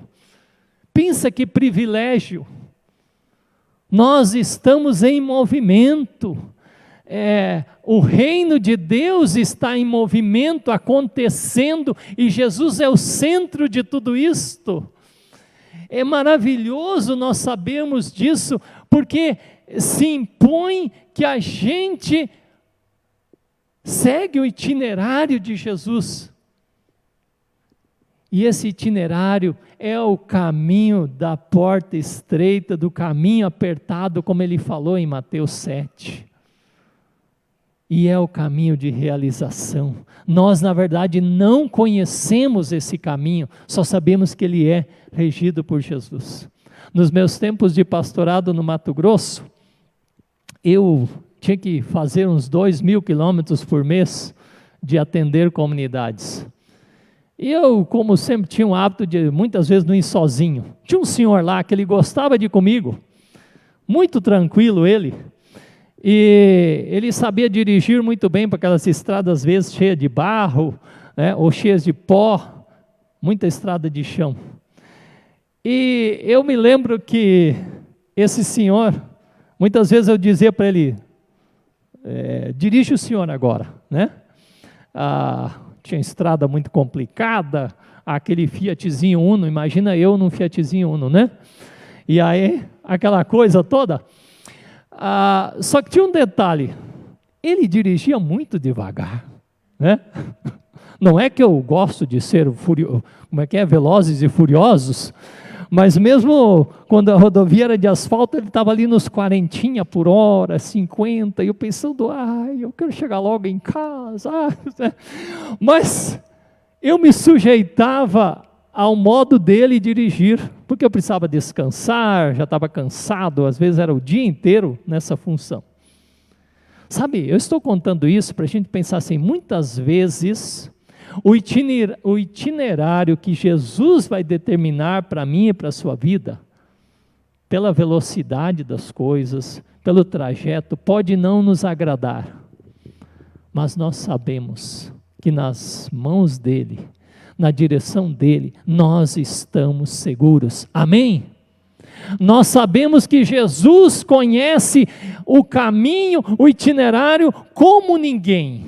Pensa que privilégio. Nós estamos em movimento. O reino de Deus está em movimento, acontecendo, e Jesus é o centro de tudo isto. É maravilhoso nós sabermos disso, porque se impõe que a gente segue o itinerário de Jesus. E esse itinerário é o caminho da porta estreita, do caminho apertado, como ele falou em Mateus 7. E é o caminho de realização. Nós, na verdade, não conhecemos esse caminho, só sabemos que ele é regido por Jesus. Nos meus tempos de pastorado no Mato Grosso, eu tinha que fazer uns 2.000 quilômetros por mês de atender comunidades. E eu, como sempre, tinha o hábito de, muitas vezes, não ir sozinho. Tinha um senhor lá que ele gostava de ir comigo, muito tranquilo ele, e ele sabia dirigir muito bem para aquelas estradas, às vezes, cheias de barro, né, ou cheias de pó, muita estrada de chão. E eu me lembro que esse senhor, muitas vezes eu dizia para ele, dirige o senhor agora, né? Tinha estrada muito complicada, aquele Fiatzinho Uno, imagina eu num Fiatzinho Uno, né? E aí, aquela coisa toda. Só que tinha um detalhe, ele dirigia muito devagar, né? Não é que eu gosto de ser velozes e furiosos, mas mesmo quando a rodovia era de asfalto, ele estava ali nos 40 por hora, 50, e eu pensando, eu quero chegar logo em casa, mas eu me sujeitava ao modo dele dirigir, porque eu precisava descansar, já estava cansado, às vezes era o dia inteiro nessa função. Sabe, eu estou contando isso para a gente pensar assim, muitas vezes o itinerário que Jesus vai determinar para mim e para a sua vida, pela velocidade das coisas, pelo trajeto, pode não nos agradar, mas nós sabemos que nas mãos dele, na direção dele, nós estamos seguros, amém? Nós sabemos que Jesus conhece o caminho, o itinerário como ninguém,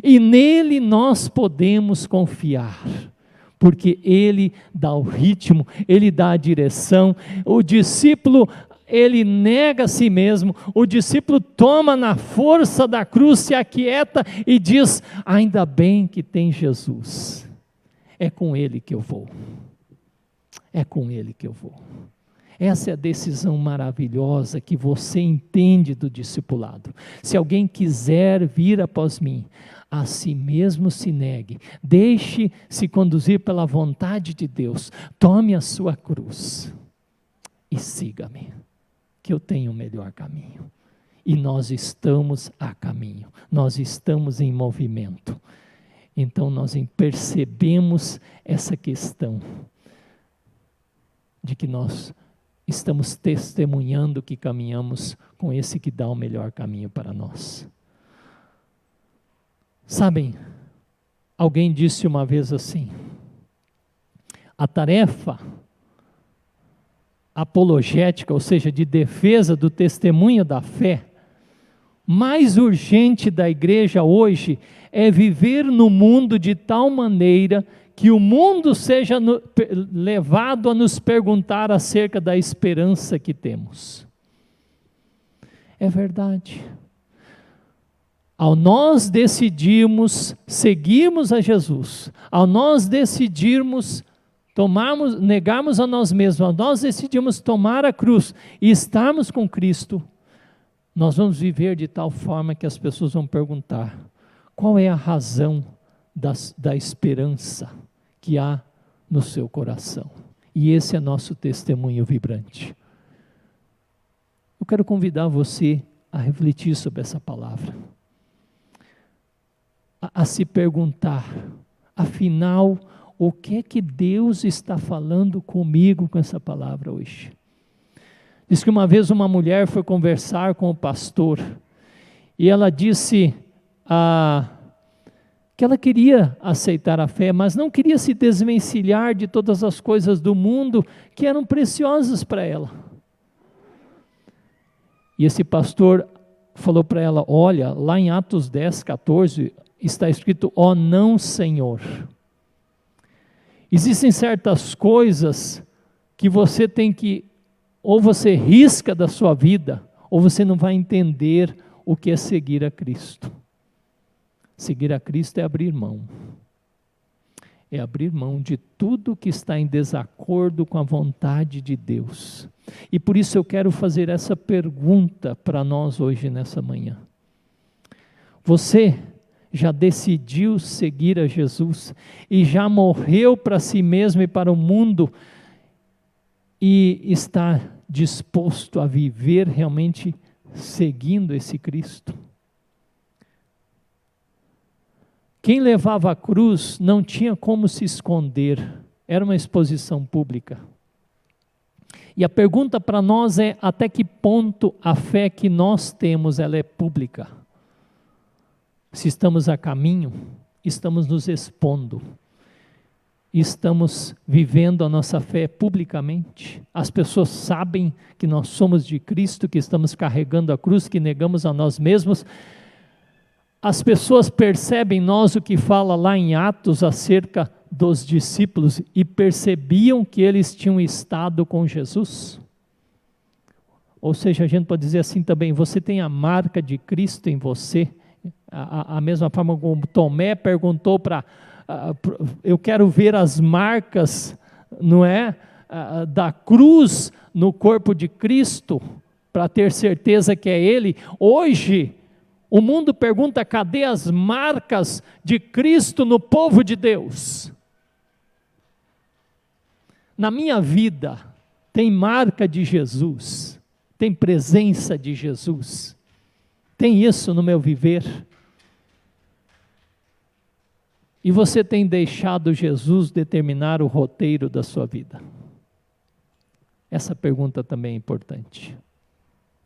e nele nós podemos confiar, porque ele dá o ritmo, ele dá a direção. O discípulo, ele nega a si mesmo, o discípulo toma na força da cruz, se aquieta e diz, ainda bem que tem Jesus, é com ele que eu vou, é com ele que eu vou. Essa é a decisão maravilhosa que você entende do discipulado. Se alguém quiser vir após mim, a si mesmo se negue, deixe-se conduzir pela vontade de Deus, tome a sua cruz e siga-me, que eu tenho o melhor caminho. E nós estamos a caminho, nós estamos em movimento. Então nós percebemos essa questão de que nós estamos testemunhando que caminhamos com esse que dá o melhor caminho para nós. Sabem, alguém disse uma vez assim, a tarefa apologética, ou seja, de defesa do testemunho da fé, mais urgente da igreja hoje é viver no mundo de tal maneira que o mundo seja levado a nos perguntar acerca da esperança que temos. É verdade. Ao nós decidirmos seguirmos a Jesus, ao nós decidirmos negarmos a nós mesmos, ao nós decidirmos tomar a cruz e estarmos com Cristo, nós vamos viver de tal forma que as pessoas vão perguntar: qual é a razão da esperança que há no seu coração? E esse é nosso testemunho vibrante. Eu quero convidar você a refletir sobre essa palavra, a se perguntar, afinal, o que é que Deus está falando comigo com essa palavra hoje? Diz que uma vez uma mulher foi conversar com o pastor, e ela disse que ela queria aceitar a fé, mas não queria se desvencilhar de todas as coisas do mundo que eram preciosas para ela. E esse pastor falou para ela: olha, lá em Atos 10, 14, está escrito: ó não, Senhor. Existem certas coisas que você tem que, ou você risca da sua vida, ou você não vai entender o que é seguir a Cristo. Seguir a Cristo é abrir mão. É abrir mão de tudo que está em desacordo com a vontade de Deus. E por isso eu quero fazer essa pergunta para nós hoje, nessa manhã. Você já decidiu seguir a Jesus e já morreu para si mesmo e para o mundo e está disposto a viver realmente seguindo esse Cristo? Quem levava a cruz não tinha como se esconder, era uma exposição pública. E a pergunta para nós é: até que ponto a fé que nós temos, ela é pública? Se estamos a caminho, estamos nos expondo, estamos vivendo a nossa fé publicamente. As pessoas sabem que nós somos de Cristo, que estamos carregando a cruz, que negamos a nós mesmos. As pessoas percebem nós o que fala lá em Atos acerca dos discípulos e percebiam que eles tinham estado com Jesus. Ou seja, a gente pode dizer assim também: você tem a marca de Cristo em você. A mesma forma como Tomé perguntou eu quero ver as marcas, não é, da cruz no corpo de Cristo, para ter certeza que é Ele. Hoje, o mundo pergunta: cadê as marcas de Cristo no povo de Deus? Na minha vida, tem marca de Jesus, tem presença de Jesus, tem isso no meu viver. E você tem deixado Jesus determinar o roteiro da sua vida? Essa pergunta também é importante.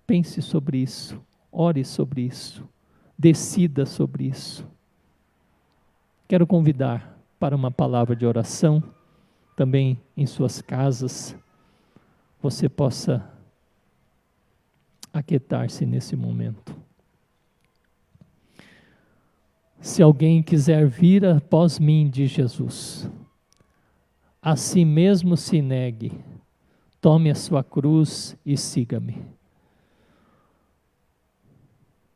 Pense sobre isso, ore sobre isso, decida sobre isso. Quero convidar para uma palavra de oração, também em suas casas, você possa aquietar-se nesse momento. Se alguém quiser vir após mim, diz Jesus, a si mesmo se negue, tome a sua cruz e siga-me.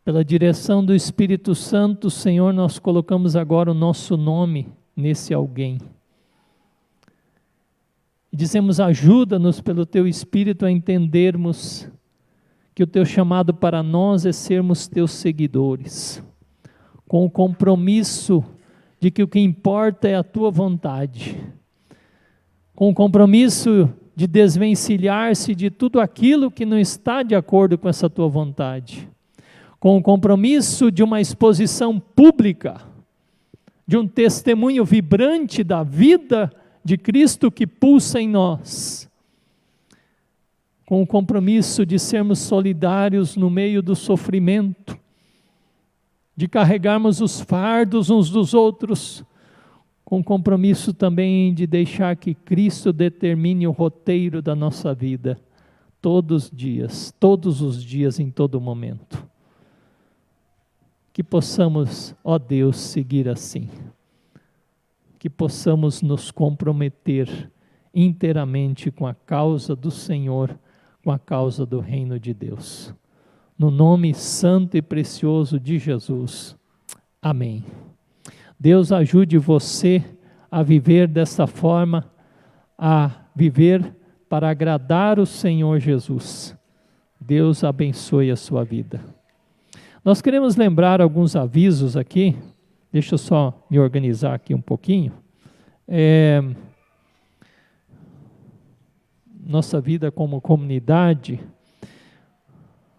Pela direção do Espírito Santo, Senhor, nós colocamos agora o nosso nome nesse alguém. E dizemos: ajuda-nos pelo Teu Espírito a entendermos que o Teu chamado para nós é sermos Teus seguidores, com o compromisso de que o que importa é a Tua vontade, com o compromisso de desvencilhar-se de tudo aquilo que não está de acordo com essa Tua vontade, com o compromisso de uma exposição pública, de um testemunho vibrante da vida de Cristo que pulsa em nós, com o compromisso de sermos solidários no meio do sofrimento, de carregarmos os fardos uns dos outros, com compromisso também de deixar que Cristo determine o roteiro da nossa vida, todos os dias, em todo momento. Que possamos, ó Deus, seguir assim, que possamos nos comprometer inteiramente com a causa do Senhor, com a causa do reino de Deus. no nome santo e precioso de Jesus. Amém. Deus ajude você a viver dessa forma, a viver para agradar o Senhor Jesus. Deus abençoe a sua vida. Nós queremos lembrar alguns avisos aqui. Deixa eu só me organizar aqui um pouquinho. Nossa vida como comunidade.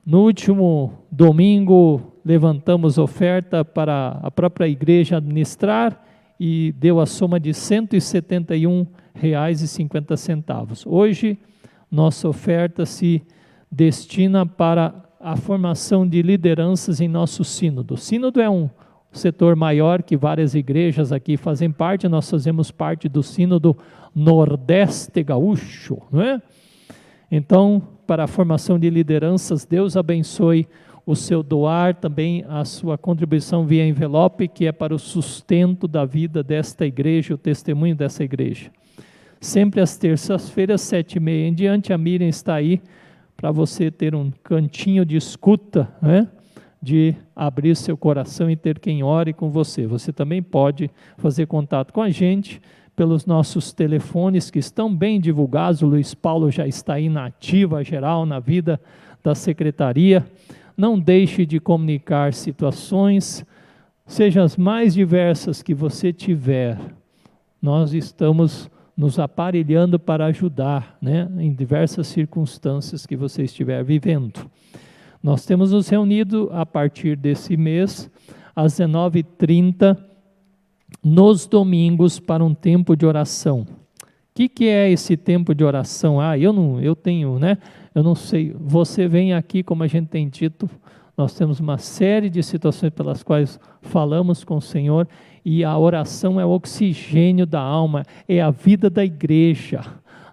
No último domingo, levantamos oferta para a própria igreja administrar e deu a soma de R$ 171,50. Hoje, nossa oferta se destina para a formação de lideranças em nosso sínodo. O sínodo é um setor maior que várias igrejas aqui fazem parte, nós fazemos parte do sínodo Nordeste Gaúcho, não é? Então, para a formação de lideranças, Deus abençoe o seu doar, também a sua contribuição via envelope, que é para o sustento da vida desta igreja, o testemunho dessa igreja. Sempre às terças-feiras, 7h30 em diante, a Miriam está aí para você ter um cantinho de escuta, né? De abrir seu coração e ter quem ore com você. Você também pode fazer contato com a gente pelos nossos telefones que estão bem divulgados. O Luiz Paulo já está aí na ativa geral, na vida da secretaria. Não deixe de comunicar situações, sejam as mais diversas que você tiver. Nós estamos nos aparelhando para ajudar, né, em diversas circunstâncias que você estiver vivendo. Nós temos nos reunido a partir desse mês, às 19h30, nos domingos, para um tempo de oração. O que é esse tempo de oração? Eu não sei, você vem aqui, como a gente tem dito, nós temos uma série de situações pelas quais falamos com o Senhor, e a oração é o oxigênio da alma, é a vida da igreja,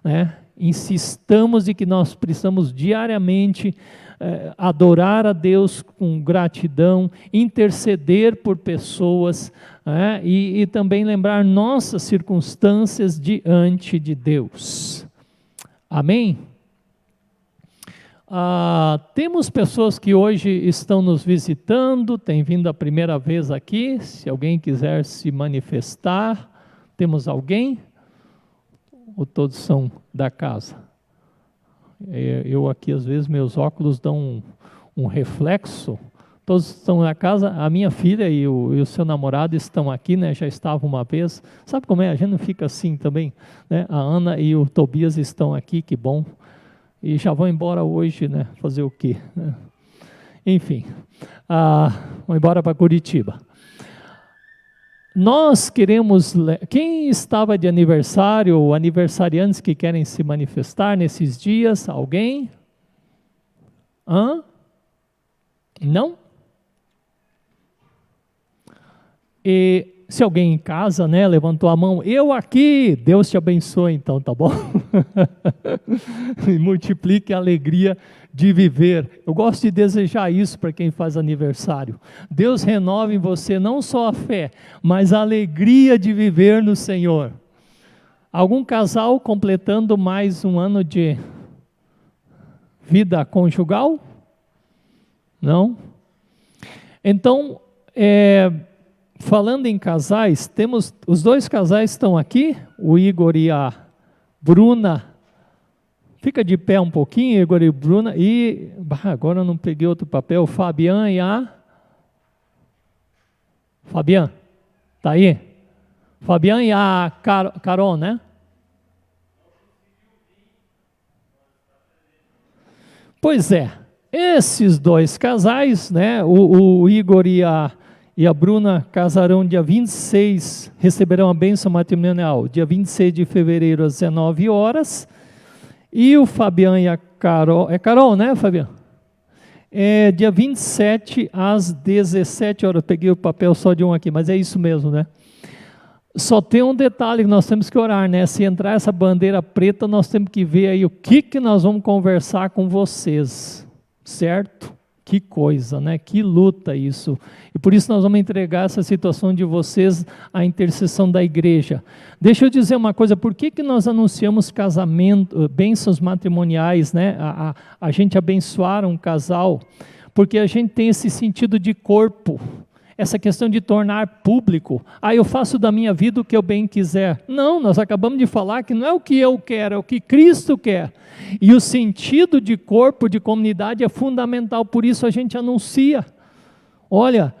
né? Insistamos em que nós precisamos diariamente adorar a Deus com gratidão, interceder por pessoas, e também lembrar nossas circunstâncias diante de Deus. Amém? Temos pessoas que hoje estão nos visitando, têm vindo a primeira vez aqui. Se alguém quiser se manifestar, temos alguém? Ou todos são da casa? Eu aqui, às vezes, meus óculos dão um reflexo. Todos estão na casa. A minha filha e o seu namorado estão aqui, né? Já estavam uma vez. Sabe como é? A gente não fica assim também, né? A Ana e o Tobias estão aqui, que bom. E já vão embora hoje, né? Fazer o quê? Enfim, vão embora para Curitiba. Nós queremos... Quem estava de aniversário, ou aniversariantes que querem se manifestar nesses dias? Alguém? Não? E se alguém em casa, né, levantou a mão, eu aqui, Deus te abençoe então, tá bom? E multiplique a alegria de viver. Eu gosto de desejar isso para quem faz aniversário. Deus renova em você não só a fé, mas a alegria de viver no Senhor. Algum casal completando mais um ano de vida conjugal? Não? Então, falando em casais, temos os dois casais estão aqui, o Igor e a Bruna. Fica de pé um pouquinho, Igor e Bruna. E agora eu não peguei outro papel. Fabian e a Fabian, tá aí? Fabian e a Carol, né? Pois é, esses dois casais, né? O Igor e a Bruna casarão dia 26, receberão a bênção matrimonial dia 26 de fevereiro às 19 horas. E o Fabian e a Carol, é Carol, né, Fabian? Dia 27 às 17 horas. Peguei o papel só de um aqui, mas é isso mesmo, né? Só tem um detalhe que nós temos que orar, né? Se entrar essa bandeira preta, nós temos que ver aí o que nós vamos conversar com vocês, certo? Que coisa, né? Que luta isso. E por isso nós vamos entregar essa situação de vocês à intercessão da igreja. Deixa eu dizer uma coisa, por que nós anunciamos casamento, bênçãos matrimoniais, né? A gente abençoar um casal, porque a gente tem esse sentido de corpo, essa questão de tornar público. Eu faço da minha vida o que eu bem quiser. Não, nós acabamos de falar que não é o que eu quero, é o que Cristo quer. E o sentido de corpo, de comunidade é fundamental, por isso a gente anuncia. Olha,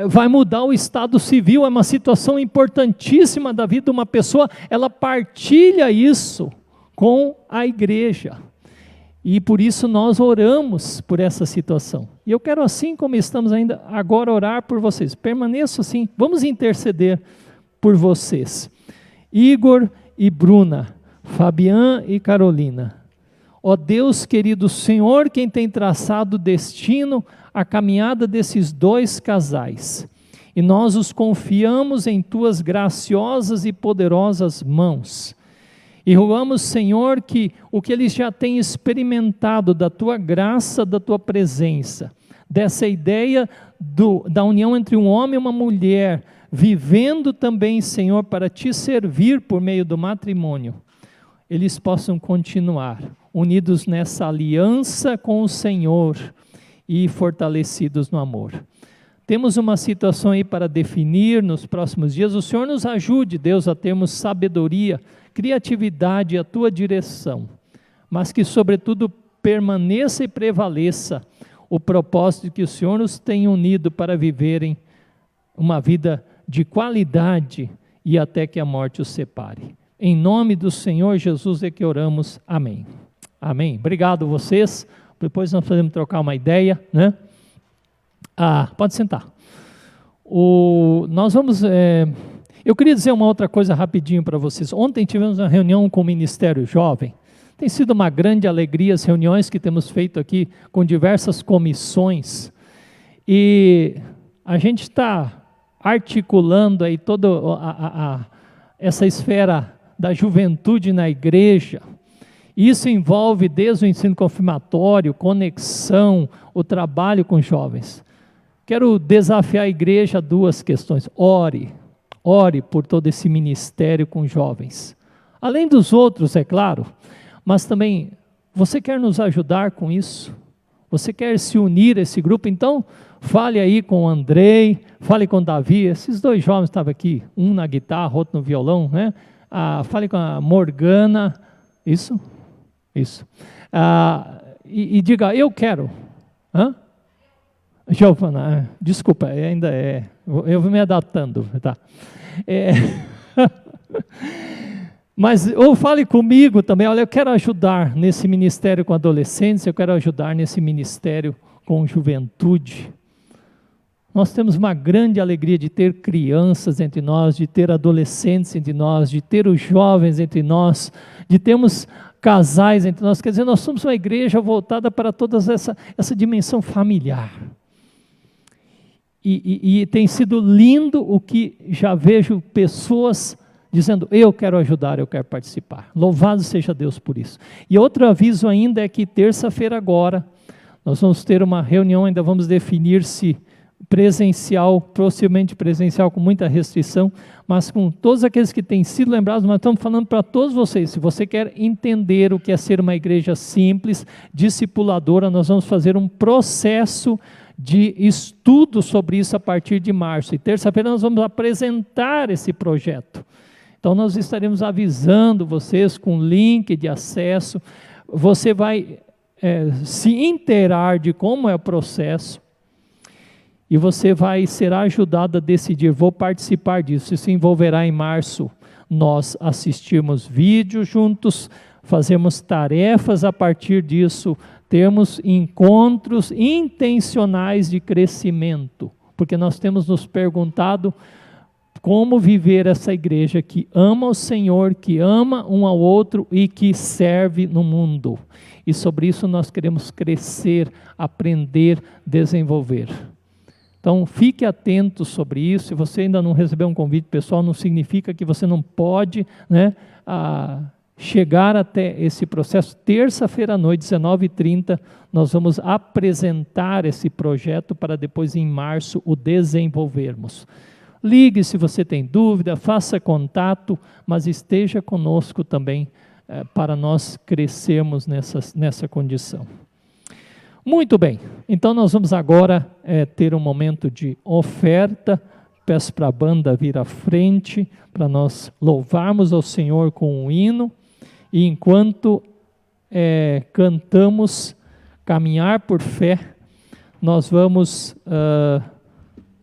vai mudar o estado civil, é uma situação importantíssima da vida de uma pessoa, ela partilha isso com a igreja. E por isso nós oramos por essa situação. E eu quero, assim como estamos ainda agora, orar por vocês. Permaneçam assim, vamos interceder por vocês. Igor e Bruna, Fabian e Carolina. Ó Deus querido, Senhor quem tem traçado o destino, a caminhada desses dois casais. E nós os confiamos em tuas graciosas e poderosas mãos. E rogamos, Senhor, que o que eles já têm experimentado da tua graça, da tua presença, dessa ideia da união entre um homem e uma mulher, vivendo também, Senhor, para te servir por meio do matrimônio, eles possam continuar unidos nessa aliança com o Senhor e fortalecidos no amor. Temos uma situação aí para definir nos próximos dias. O Senhor nos ajude, Deus, a termos sabedoria, criatividade e a tua direção, mas que sobretudo permaneça e prevaleça o propósito que o Senhor nos tem unido para viverem uma vida de qualidade e até que a morte os separe. Em nome do Senhor Jesus é que oramos. Amém. Amém. Obrigado vocês. Depois nós podemos trocar uma ideia, né? Pode sentar. Nós vamos... Eu queria dizer uma outra coisa rapidinho para vocês. Ontem tivemos uma reunião com o Ministério Jovem. Tem sido uma grande alegria as reuniões que temos feito aqui com diversas comissões. E a gente está articulando aí toda essa esfera da juventude na igreja. Isso envolve desde o ensino confirmatório, conexão, o trabalho com jovens. Quero desafiar a igreja a duas questões. Ore por todo esse ministério com jovens. Além dos outros, é claro, mas também, você quer nos ajudar com isso? Você quer se unir a esse grupo? Então, fale aí com o Andrei, fale com o Davi, esses dois jovens estavam aqui, um na guitarra, outro no violão, né? Fale com a Morgana, isso. E diga, eu quero. Giovana, desculpa, ainda eu vou me adaptando, tá? Mas, ou fale comigo também, olha, eu quero ajudar nesse ministério com adolescentes, eu quero ajudar nesse ministério com juventude. Nós temos uma grande alegria de ter crianças entre nós, de ter adolescentes entre nós, de ter os jovens entre nós, de termos casais entre nós, quer dizer, nós somos uma igreja voltada para toda essa dimensão familiar. E tem sido lindo o que já vejo pessoas dizendo, eu quero ajudar, eu quero participar. Louvado seja Deus por isso. E outro aviso ainda é que terça-feira agora, nós vamos ter uma reunião, ainda vamos definir se presencial, possivelmente presencial com muita restrição, mas com todos aqueles que têm sido lembrados, nós estamos falando para todos vocês, se você quer entender o que é ser uma igreja simples, discipuladora, nós vamos fazer um processo de estudo sobre isso a partir de março, e terça-feira nós vamos apresentar esse projeto. Então nós estaremos avisando vocês com link de acesso, você vai se inteirar de como é o processo, e você vai ser ajudado a decidir, vou participar disso. Isso envolverá em março nós assistirmos vídeos juntos, fazermos tarefas a partir disso, termos encontros intencionais de crescimento, porque nós temos nos perguntado como viver essa igreja que ama o Senhor, que ama um ao outro e que serve no mundo. E sobre isso nós queremos crescer, aprender, desenvolver. Então, fique atento sobre isso. Se você ainda não recebeu um convite pessoal, não significa que você não pode, né, chegar até esse processo. Terça-feira à noite, 19h30, nós vamos apresentar esse projeto para depois, em março, o desenvolvermos. Ligue se você tem dúvida, faça contato, mas esteja conosco também para nós crescermos nessa condição. Muito bem, então nós vamos agora ter um momento de oferta. Peço para a banda vir à frente, para nós louvarmos ao Senhor com um hino, e enquanto cantamos Caminhar por Fé, nós vamos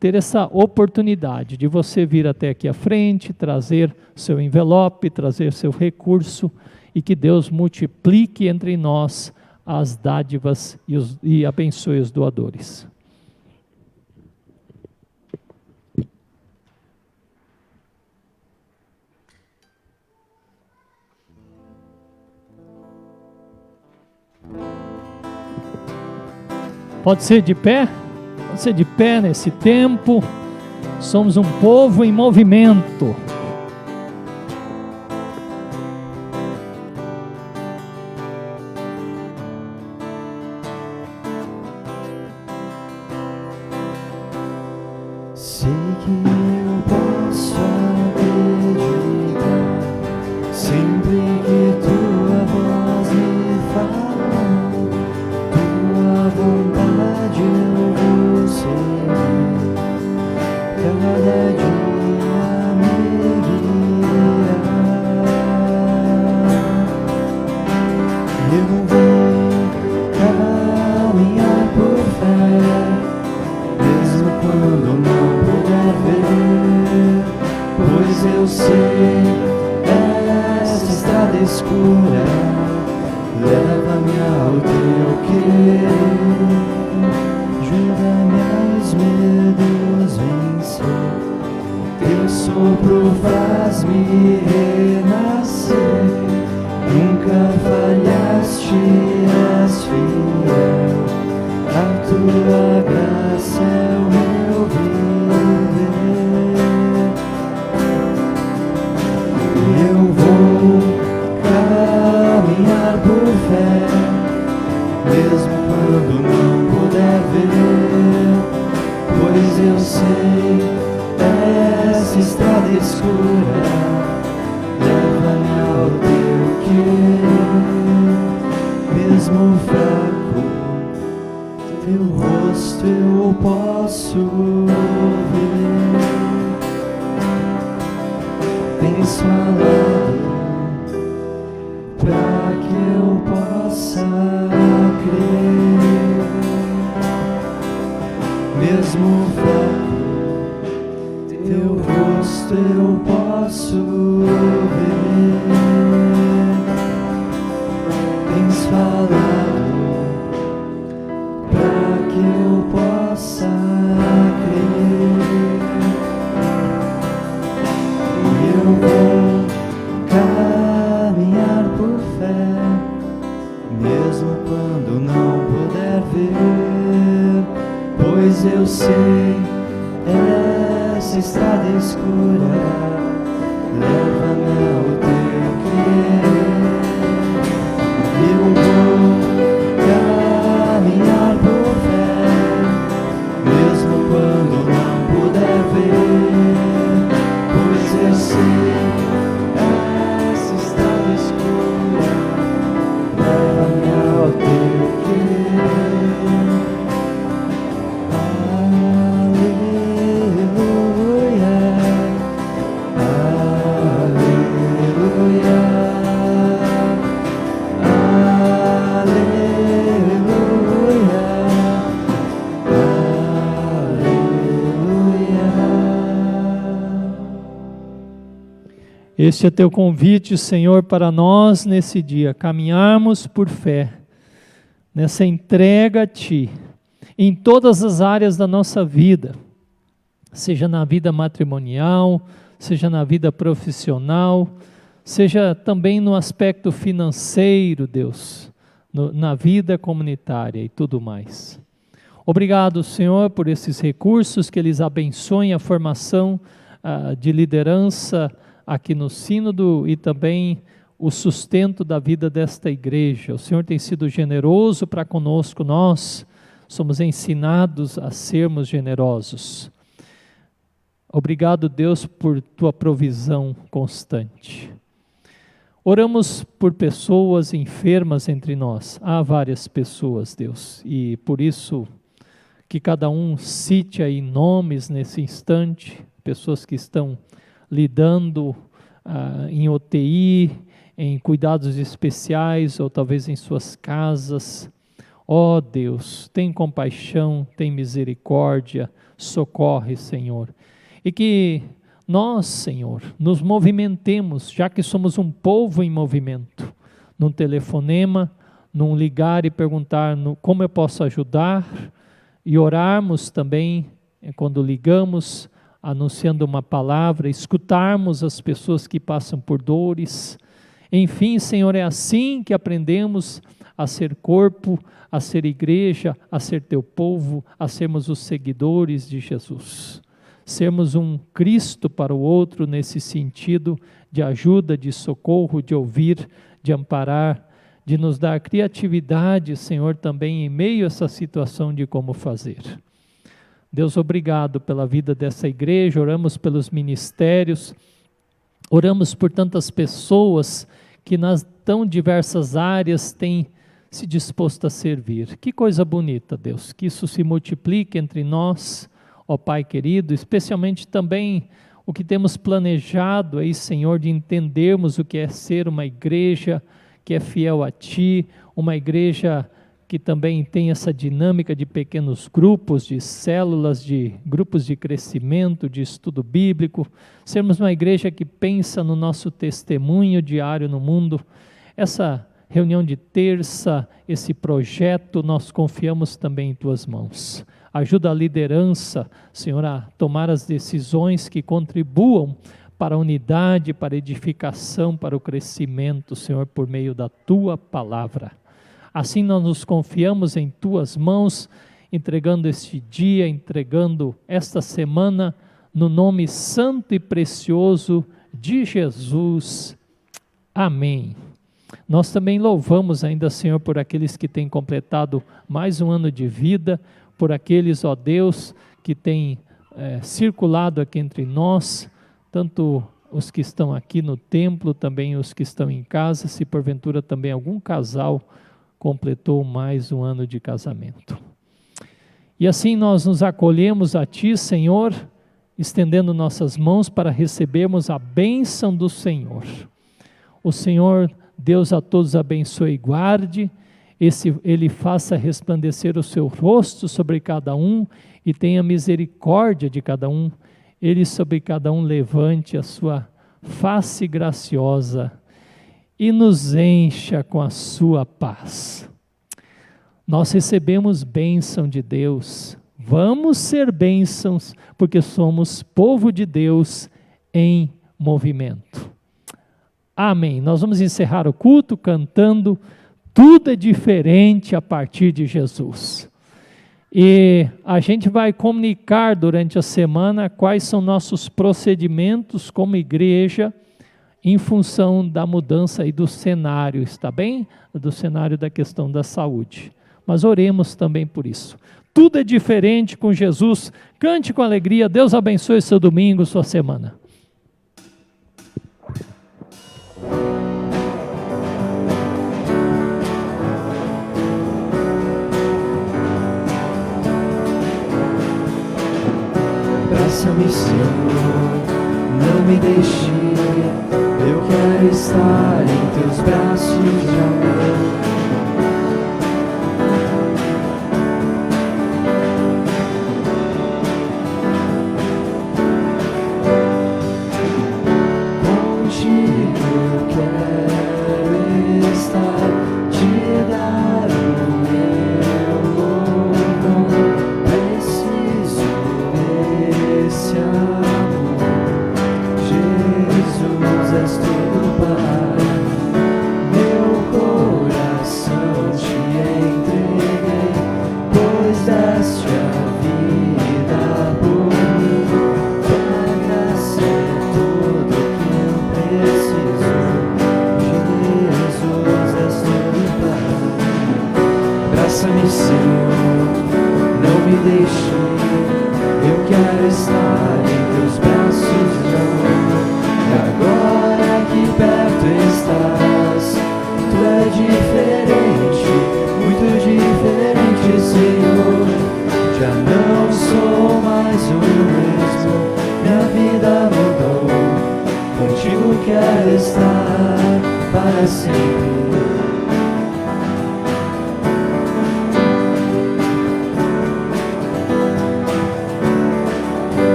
ter essa oportunidade de você vir até aqui à frente, trazer seu envelope, trazer seu recurso, e que Deus multiplique entre nós as dádivas e abençoe os doadores. Pode ser de pé? Pode ser de pé nesse tempo. Somos um povo em movimento. Sei que eu posso acreditar sempre que tua voz me fala, tua vontade eu vou seguir, cada dia me guiar. Eu vou caminhar por fé, mesmo quando não puder ver, pois eu sei, essa estrada escura leva-me ao teu querer. Ajuda-me a os medos vencer, teu sopro faz-me renascer. Nunca falhaste, és fiel, a tua graça é o meu viver. Eu vou caminhar por fé, mesmo quando não puder ver, pois eu sei, essa estrada escura leva-me ao teu querer. Mesmo fraco, teu rosto eu posso ver. Tens falado para que eu possa crer. Mesmo fraco, teu rosto eu posso ver. Tens falado para que eu possa crer. E eu vou caminhar por fé, mesmo quando não puder ver, pois eu sei, essa estrada escura leva-me ao teu querer. Eu vou caminhar por fé, mesmo quando não puder ver, pois eu sei, essa estrada escura leva-me ao teu querer. Este é teu convite, Senhor, para nós nesse dia, caminharmos por fé, nessa entrega a Ti, em todas as áreas da nossa vida, seja na vida matrimonial, seja na vida profissional, seja também no aspecto financeiro, Deus, na vida comunitária e tudo mais. Obrigado, Senhor, por esses recursos, que eles abençoem a formação de liderança aqui no Sínodo e também o sustento da vida desta igreja. O Senhor tem sido generoso para conosco, nós somos ensinados a sermos generosos. Obrigado, Deus, por Tua provisão constante. Oramos por pessoas enfermas entre nós. Há várias pessoas, Deus, e por isso que cada um cite aí nomes nesse instante, pessoas que estão lidando em UTI, em cuidados especiais, ou talvez em suas casas. Ó Deus, tem compaixão, tem misericórdia, socorre, Senhor. E que nós, Senhor, nos movimentemos, já que somos um povo em movimento, num telefonema, num ligar e perguntar como eu posso ajudar, e orarmos também, quando ligamos, anunciando uma palavra, escutarmos as pessoas que passam por dores. Enfim, Senhor, é assim que aprendemos a ser corpo, a ser igreja, a ser teu povo, a sermos os seguidores de Jesus. Sermos um Cristo para o outro nesse sentido de ajuda, de socorro, de ouvir, de amparar, de nos dar criatividade, Senhor, também em meio a essa situação de como fazer. Deus, obrigado pela vida dessa igreja, oramos pelos ministérios, oramos por tantas pessoas que nas tão diversas áreas têm se disposto a servir. Que coisa bonita, Deus, que isso se multiplique entre nós, ó Pai querido, especialmente também o que temos planejado aí, Senhor, de entendermos o que é ser uma igreja que é fiel a Ti, uma igreja que também tem essa dinâmica de pequenos grupos, de células, de grupos de crescimento, de estudo bíblico, sermos uma igreja que pensa no nosso testemunho diário no mundo. Essa reunião de terça, esse projeto, nós confiamos também em Tuas mãos. Ajuda a liderança, Senhor, a tomar as decisões que contribuam para a unidade, para a edificação, para o crescimento, Senhor, por meio da Tua palavra. Assim nós nos confiamos em Tuas mãos, entregando este dia, entregando esta semana, no nome santo e precioso de Jesus. Amém. Nós também louvamos ainda, Senhor, por aqueles que têm completado mais um ano de vida, por aqueles, ó Deus, que têm circulado aqui entre nós, tanto os que estão aqui no templo, também os que estão em casa, se porventura também algum casal completou mais um ano de casamento. E assim nós nos acolhemos a Ti, Senhor, estendendo nossas mãos para recebermos a bênção do Senhor. O Senhor, Deus a todos abençoe e guarde, Ele faça resplandecer o seu rosto sobre cada um e tenha misericórdia de cada um. Ele sobre cada um levante a sua face graciosa e nos encha com a sua paz. Nós recebemos bênção de Deus, vamos ser bênçãos, porque somos povo de Deus em movimento. Amém. Nós vamos encerrar o culto cantando Tudo é Diferente a partir de Jesus. E a gente vai comunicar durante a semana quais são nossos procedimentos como igreja em função da mudança aí do cenário, está bem? Do cenário da questão da saúde. Mas oremos também por isso. Tudo é diferente com Jesus. Cante com alegria. Deus abençoe seu domingo, sua semana. Abraça-me, Senhor, não me deixe, eu quero estar em Teus braços de amor. Contigo eu quero estar, te dar o meu louvor, preciso desse amor. Jesus, és tudo para meu coração. estar para sempre.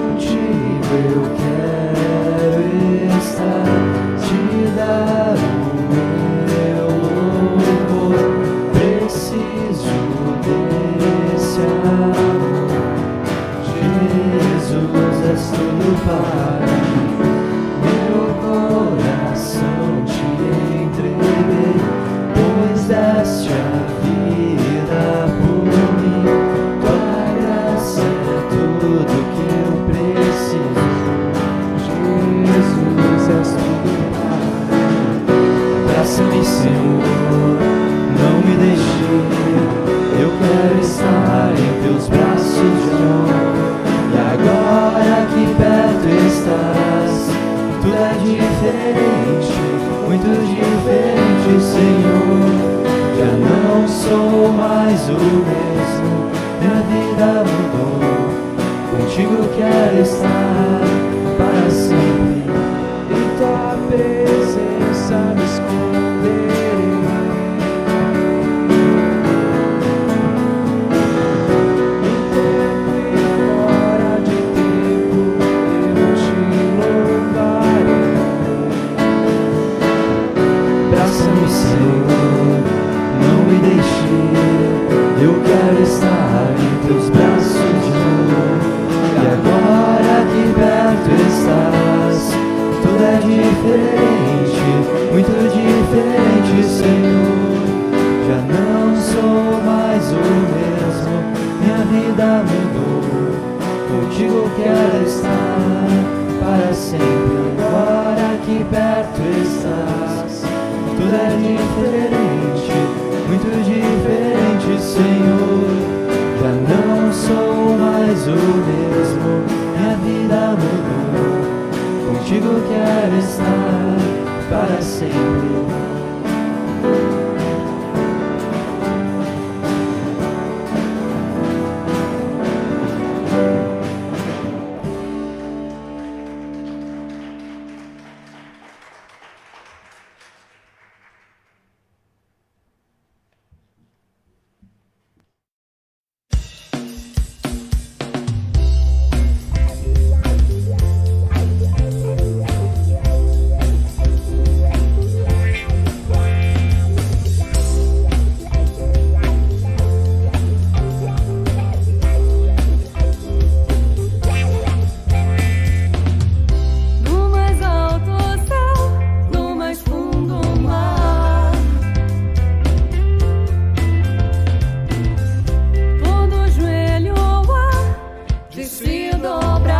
Contigo eu quero estar, te dar o meu louvor. Preciso desse amor. Jesus, és tudo para mim. Meu coração te entreguei, pois deste a vida por mim. Tua graça é tudo que eu preciso. Jesus, és tudo para mim. Abraça-me, Senhor, não me deixe ir. Eu quero estar em teus braços de amor. E agora que perto estás, tudo é diferente, muito diferente, Senhor. Já não sou mais o mesmo, minha vida mudou. Contigo quero estar para sempre. Em tua presença me esconderei. Em tempo e fora de tempo eu te louvarei. Abraça-me, Senhor, não me deixe ir. Eu quero estar em teus braços de amor. E agora que perto estás, tudo é diferente, muito diferente, Senhor. Já não sou mais o mesmo, minha vida mudou. Contigo quero estar para sempre. Agora que perto estás, tudo é diferente, muito diferente, Senhor. Já não sou mais o mesmo, minha vida mudou. Contigo quero estar para sempre. Se dobrar.